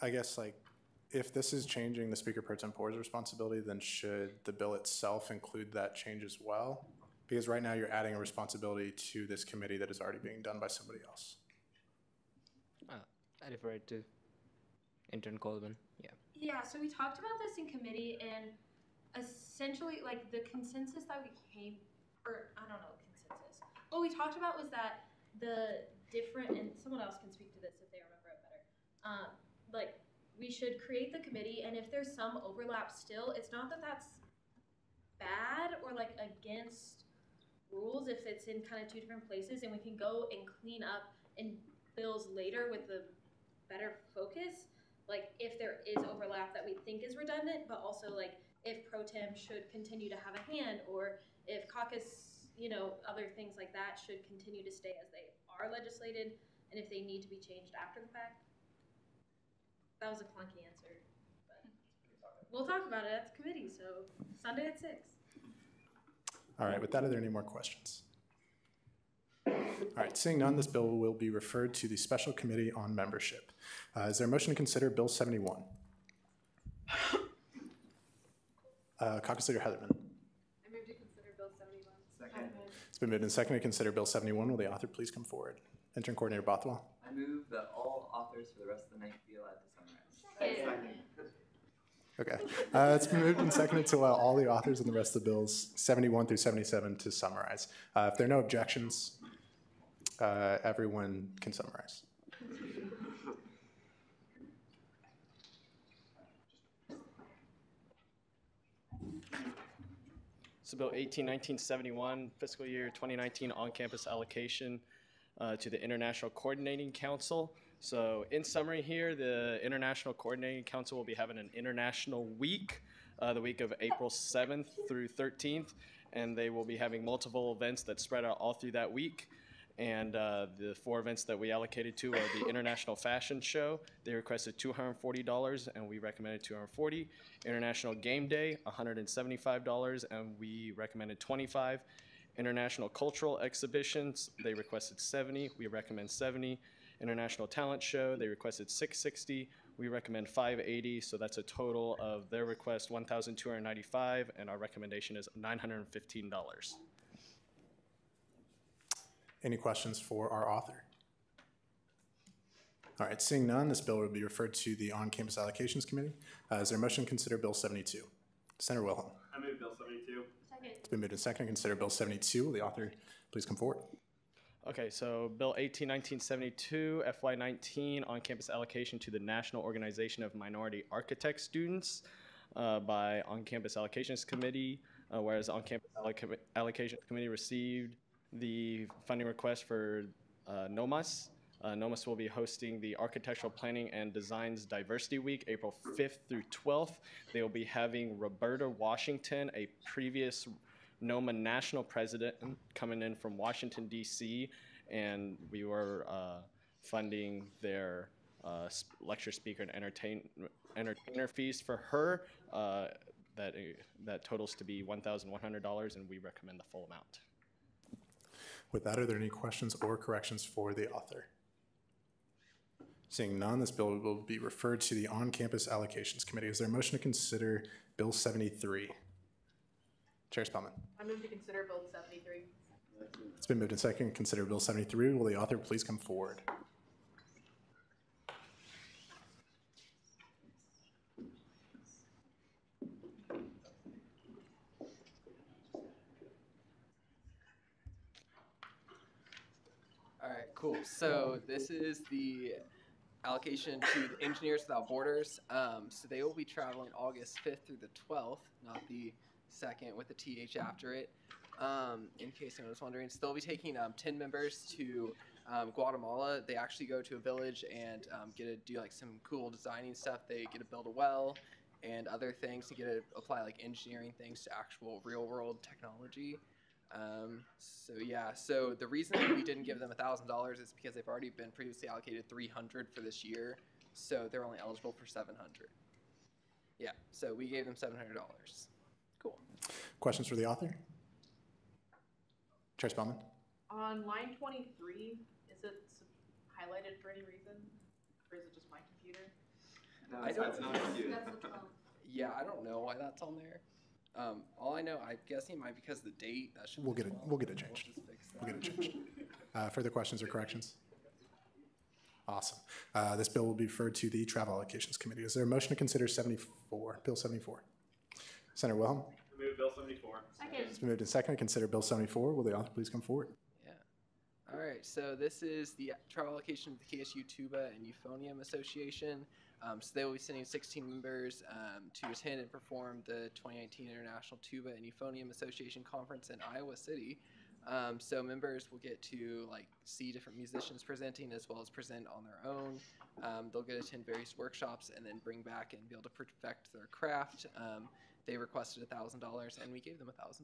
I guess if this is changing the Speaker Pro Tempore's responsibility, then should the bill itself include that change as well? Because right now you're adding a responsibility to this committee that is already being done by somebody else. I defer it to Intern Colvin. Yeah. Yeah, so we talked about this in committee, and essentially, the consensus that we came, or I don't know, consensus. What we talked about was that the different, and someone else can speak to this if they remember it better. We should create the committee, and if there's some overlap still, it's not that that's bad or against rules if it's in kind of two different places, and we can go and clean up in bills later with the better focus. If there is overlap that we think is redundant, but also if pro tem should continue to have a hand, or if caucus, other things like that should continue to stay as they are legislated, and if they need to be changed after the fact. That was a clunky answer, but we'll talk about it at the committee, so Sunday at 6. All right, with that, are there any more questions? All right, seeing none, this bill will be referred to the Special Committee on Membership. Is there a motion to consider Bill 71? Caucus Leader Heatherman. I move to consider Bill 71. Second. It's been moved and seconded to consider Bill 71. Will the author please come forward? Intern Coordinator Bothwell. I move that all authors for the rest of the night be allowed to summarize. Second. Okay. It's been moved and seconded to allow all the authors in the rest of the bills 71 through 77 to summarize. If there are no objections, everyone can summarize. So Bill 18-1971, fiscal year 2019 on-campus allocation to the International Coordinating Council. So in summary here, the International Coordinating Council will be having an international week, the week of April 7th through 13th, and they will be having multiple events that spread out all through that week. And the 4 events that we allocated to are the International Fashion Show. They requested $240, and we recommended $240. International Game Day, $175, and we recommended $25. International cultural exhibitions, they requested 70. We recommend 70. International talent show, they requested 660. We recommend 580. So that's a total of their request 1,295, and our recommendation is $915. Any questions for our author? All right, seeing none, this bill will be referred to the On-Campus Allocations Committee. Is there a motion to consider Bill 72? Senator Wilhelm. I move Bill 72. Second. It's been moved and seconded to consider Bill 72. Will the author please come forward? Okay, so Bill 18, 1972, FY19, on-campus allocation to the National Organization of Minority Architect Students by On-Campus Allocations Committee, whereas On-Campus Allocations Committee received the funding request for NOMAS. NOMAS will be hosting the Architectural Planning and Design's Diversity Week, April 5th through 12th. They will be having Roberta Washington, a previous NOMA national president, coming in from Washington, D.C., and we were funding their lecture speaker and entertainer fees for her. That totals to be $1,100, and we recommend the full amount. With that, are there any questions or corrections for the author? Seeing none, this bill will be referred to the On-Campus Allocations Committee. Is there a motion to consider Bill 73? Chair Spellman. I move to consider Bill 73. It's been moved and seconded to consider Bill 73. Will the author please come forward? All right, cool. So this is the allocation to the Engineers Without Borders. So they will be traveling August 5th through the 12th, not the 2nd with the TH after it. In case anyone was wondering, so they'll be taking 10 members to Guatemala. They actually go to a village and get to do like some cool designing stuff. They get to build a well and other things to get to apply like engineering things to actual real world technology. So yeah, so the reason that we didn't give them $1,000 is because they've already been previously allocated $300 for this year, so they're only eligible for $700. Yeah, so we gave them $700. Cool. Questions for the author? Chair Spellman. On line 23, is it highlighted for any reason, or is it just my computer? No, I don't that's not you. Yeah, I don't know why that's on there. All I know, I'm guessing it might be because of the date. That should We'll get it changed. We'll get it changed. Further questions or corrections? Awesome. This bill will be referred to the Travel Allocations Committee. Is there a motion to consider 74, Bill 74? Senator Wilhelm. I move Bill 74. Second. It's been moved and seconded to consider Bill 74. Will the author please come forward? All right, so this is the travel allocation of the KSU Tuba and Euphonium Association. So they will be sending 16 members to attend and perform the 2019 International Tuba and Euphonium Association Conference in Iowa City. So members will get to like see different musicians presenting as well as present on their own. They'll get to attend various workshops and then bring back and be able to perfect their craft. They requested $1,000 and we gave them $1,000.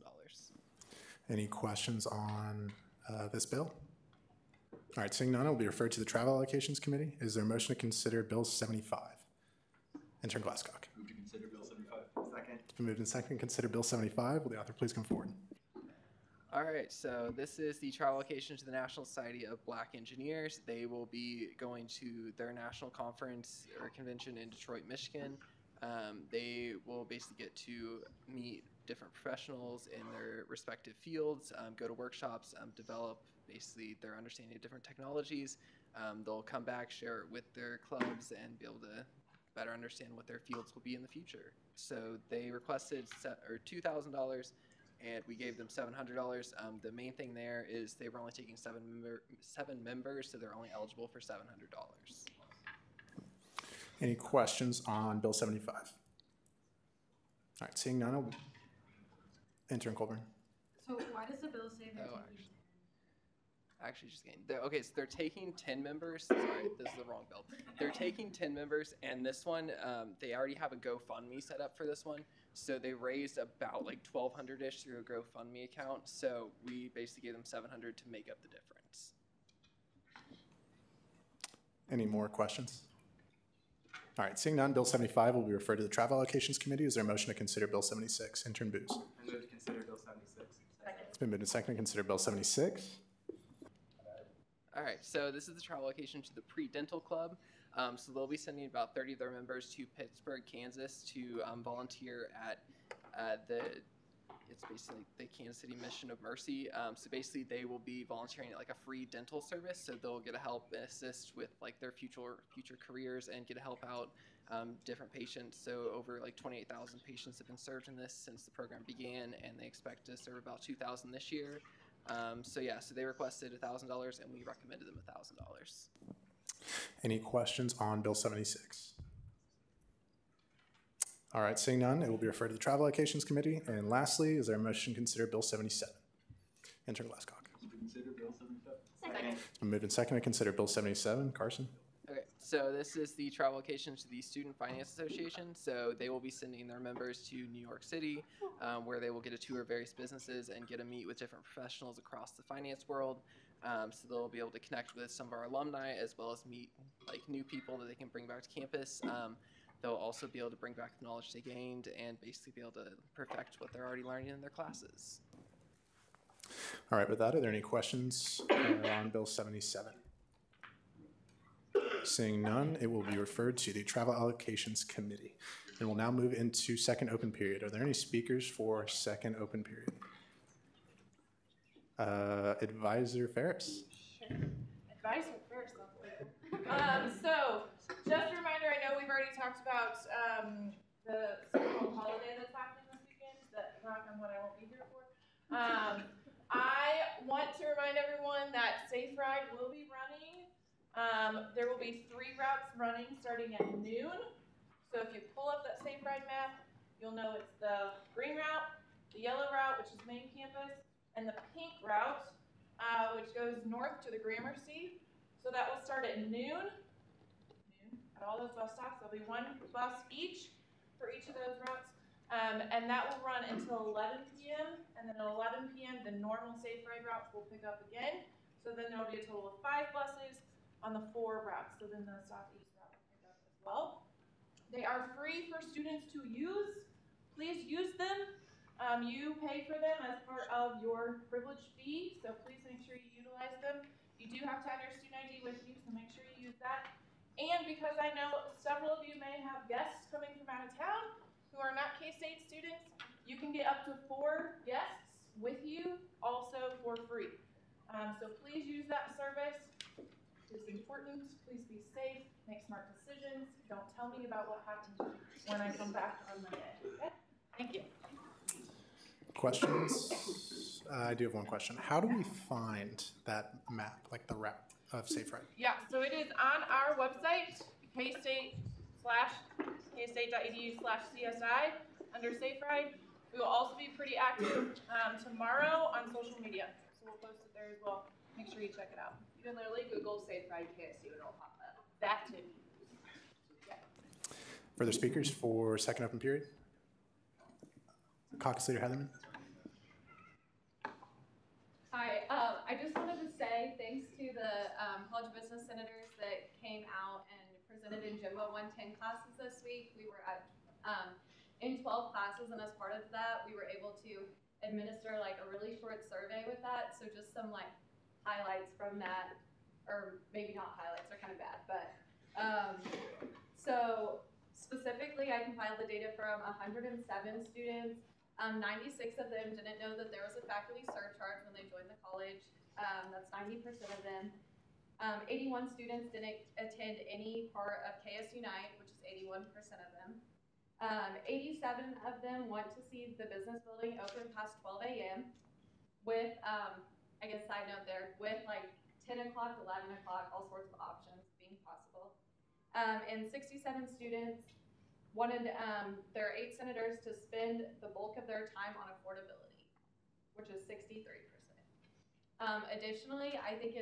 Any questions on this bill? All right, seeing none, it will be referred to the Travel Allocations Committee. Is there a motion to consider Bill 75? Intern Glasscock. Move to consider Bill 75. Second. It's been moved and seconded to consider Bill 75. Will the author please come forward? All right, so this is the travel allocation to the National Society of Black Engineers. They will be going to their national conference or convention in Detroit, Michigan. They will basically get to meet different professionals in their respective fields, go to workshops, develop basically their understanding of different technologies. They'll come back, share it with their clubs, and be able to better understand what their fields will be in the future. So they requested $2,000, and we gave them $700. The main thing there is they were only taking seven members, so they're only eligible for $700. Any questions on Bill 75? All right, seeing none, I'll Intern Colburn. So why does the bill say they're taking? Actually, just kidding. Okay, so they're taking 10 members. Sorry, this is the wrong bill. They're taking 10 members, and this one, they already have a GoFundMe set up for this one. So they raised about like $1,200-ish through a GoFundMe account. So we basically gave them $700 to make up the difference. Any more questions? All right, seeing none, Bill 75 will be referred to the Travel Allocations Committee. Is there a motion to consider Bill 76? Intern Booz. I move to consider Bill 76. Second. Been moved and seconded to consider Bill 76. All right, so this is the travel allocation to the Pre-Dental Club. So they'll be sending about 30 of their members to Pittsburgh, Kansas to volunteer at it's basically the Kansas City Mission of Mercy. So basically they will be volunteering at like a free dental service. So they'll get to help and assist with like their future careers and get to help out different patients. So over like 28,000 patients have been served in this since the program began, and they expect to serve about 2,000 this year. So they requested $1,000 and we recommended them $1,000. Any questions on Bill 76? All right, seeing none, it will be referred to the Travel Allocations Committee. And lastly, is there a motion to consider Bill 77? Enter Glasscock. Consider Bill 77. Second. It's been moved and seconded to consider Bill 77. Carson? Okay, so this is the travel allocation to the Student Finance Association. So they will be sending their members to New York City, where they will get a tour of various businesses and get to meet with different professionals across the finance world. So they'll be able to connect with some of our alumni as well as meet like new people that they can bring back to campus. They'll also be able to bring back the knowledge they gained and basically be able to perfect what they're already learning in their classes. All right, with that, are there any questions on Bill 77? Seeing none, it will be referred to the Travel Allocations Committee. And we'll now move into second open period. Are there any speakers for second open period? Advisor Ferris. Sure. Advisor first. So, just a reminder, I know we've already talked about the Super Bowl holiday that's happening this weekend, that knock on what I won't be here for. I want to remind everyone that Safe Ride will be running. There will be 3 routes running starting at noon. So if you pull up that Safe Ride map, you'll know it's the green route, the yellow route, which is main campus, and the pink route, which goes north to the Gramercy. So that will start at noon at all those bus stops. There'll be 1 bus each for each of those routes. And that will run until 11 p.m. And then at 11 p.m., the normal Safe Ride routes will pick up again. So then there'll be a total of 5 buses on the 4 routes. So then the Southeast route will pick up as well. They are free for students to use. Please use them. You pay for them as part of your privilege fee, so please make sure you utilize them. You do have to have your student ID with you, so make sure you use that. And because I know several of you may have guests coming from out of town who are not K-State students, you can get up to 4 guests with you also for free. So please use that service. It's important. Please be safe. Make smart decisions. Don't tell me about what happened when I come back on Monday. Okay? Thank you. Questions? I do have one question. How do we find that map, like the route of Safe Ride? Yeah, so it is on our website, kstate.edu/CSI under Safe Ride. We will also be pretty active tomorrow on social media, so we'll post it there as well. Make sure you check it out. You can literally Google Safe Ride KSU and it'll pop up. That too. Yeah. Further speakers for second open period? Caucus Leader Heatherman. Hi, I just wanted to say thanks to the College of Business Senators that came out and presented in Jimbo 110 classes this week. We were at in 12 classes, and as part of that, we were able to administer like a really short survey with that. So just some like highlights from that, or maybe not highlights, they're kind of bad, but so specifically I compiled the data from 107 students. 96 of them didn't know that there was a faculty surcharge when they joined the college. That's 90% of them. 81 students didn't attend any part of KS Unite, which is 81% of them. 87 of them want to see the business building open past 12 a.m. with, I guess side note there, with like 10 o'clock, 11 o'clock, all sorts of options being possible. And 67 students wanted their 8 senators to spend the bulk of their time on affordability, which is 63%. Additionally, I think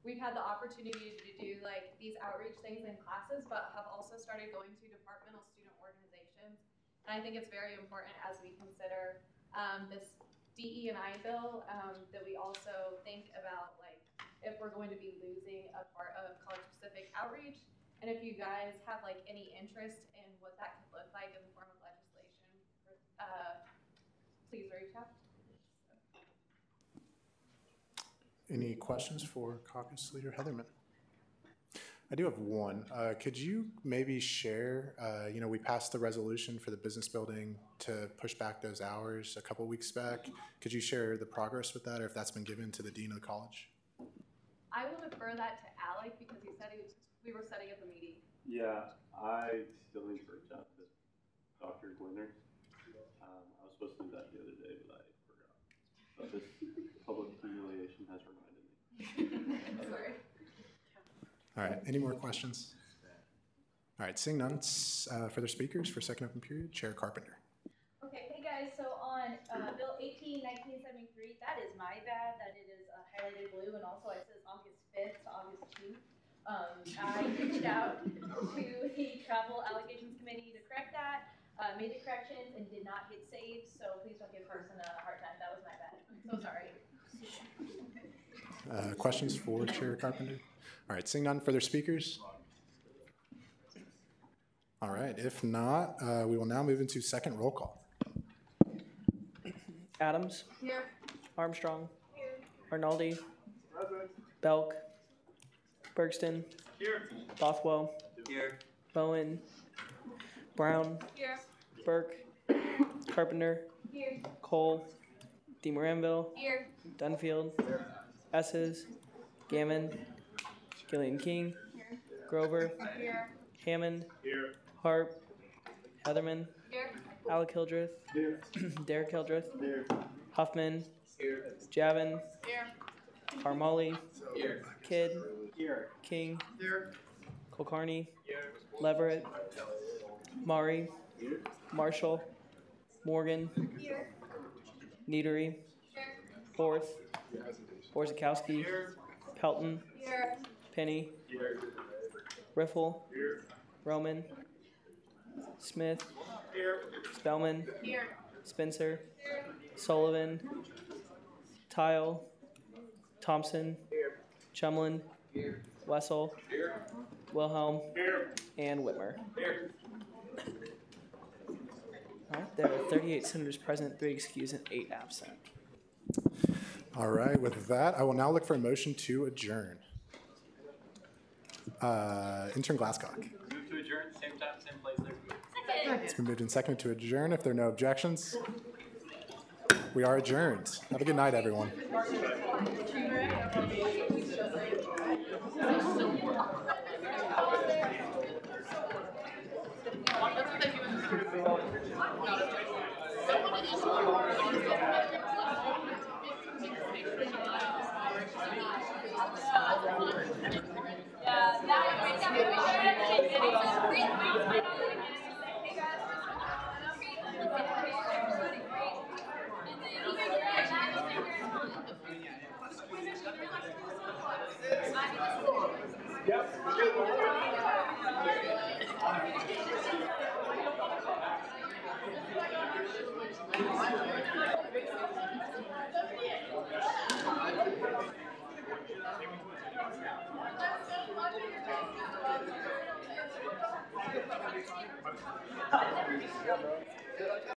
we've had the opportunity to do like these outreach things in classes, but have also started going to departmental student organizations. And I think it's very important as we consider this DE&I bill that we also think about like if we're going to be losing a part of college-specific outreach. And if you guys have like any interest in what that could look like in the form of legislation, please reach out. Any questions for Caucus Leader Heatherman? I do have one. Could you maybe share, we passed the resolution for the business building to push back those hours a couple weeks back. Could you share the progress with that, or if that's been given to the dean of the college? I will defer that to Alec because he said we were setting up a meeting. Yeah, I still need to reach out to Dr. Gwinner. I was supposed to do that the other day, but I forgot. But this public humiliation has reminded me. Sorry. All right, any more questions? All right, seeing none, further speakers for second open period, Chair Carpenter. Okay, hey guys, so on Bill 18, 1973, that is my bad that it is highlighted blue, and also it says August 5th to August 2th. I reached out to the Travel Allocations Committee to correct that, made the corrections, and did not hit save, so please don't give Carson a hard time. That was my bad. So sorry. Questions for Chair Carpenter? All right, seeing none, further speakers? All right, if not, we will now move into second roll call. Adams. Here. Armstrong. Here. Arnaldi. Present. Belk. Bergston. Here. Bothwell. Here. Bowen. Brown. Here. Burke. Carpenter. Here. Cole. DeMoranville. Here. Dunfield. Esses. Gammon. Gillian King. Here. Grover. Here. Hammond. Here. Harp. Heatherman. Here. Alec Hildreth. Here. Derek Hildreth. Here. Huffman. Here. Javin. Here. Harmali. Here. Kidd. Here. King. Here. Kulkarni. Here. Leverett. Mari. Marshall. Morgan. Here. Neatery. Here. Forth. Borzakowski. Pelton. Here. Penny. Here. Riffle. Here. Roman. Smith. Here. Spellman. Here. Spencer. Here. Sullivan. Tile. Thompson. Here. Chumlin. Here. Wessel. Here. Wilhelm. Here. And Whitmer. Here. All right, there are 38 senators present, 3 excused, and 8 absent. All right, with that, I will now look for a motion to adjourn. Intern Glasscock. Move to adjourn, same time, same place next week. It's been moved and seconded to adjourn. If there are no objections, we are adjourned. Have a good night, everyone.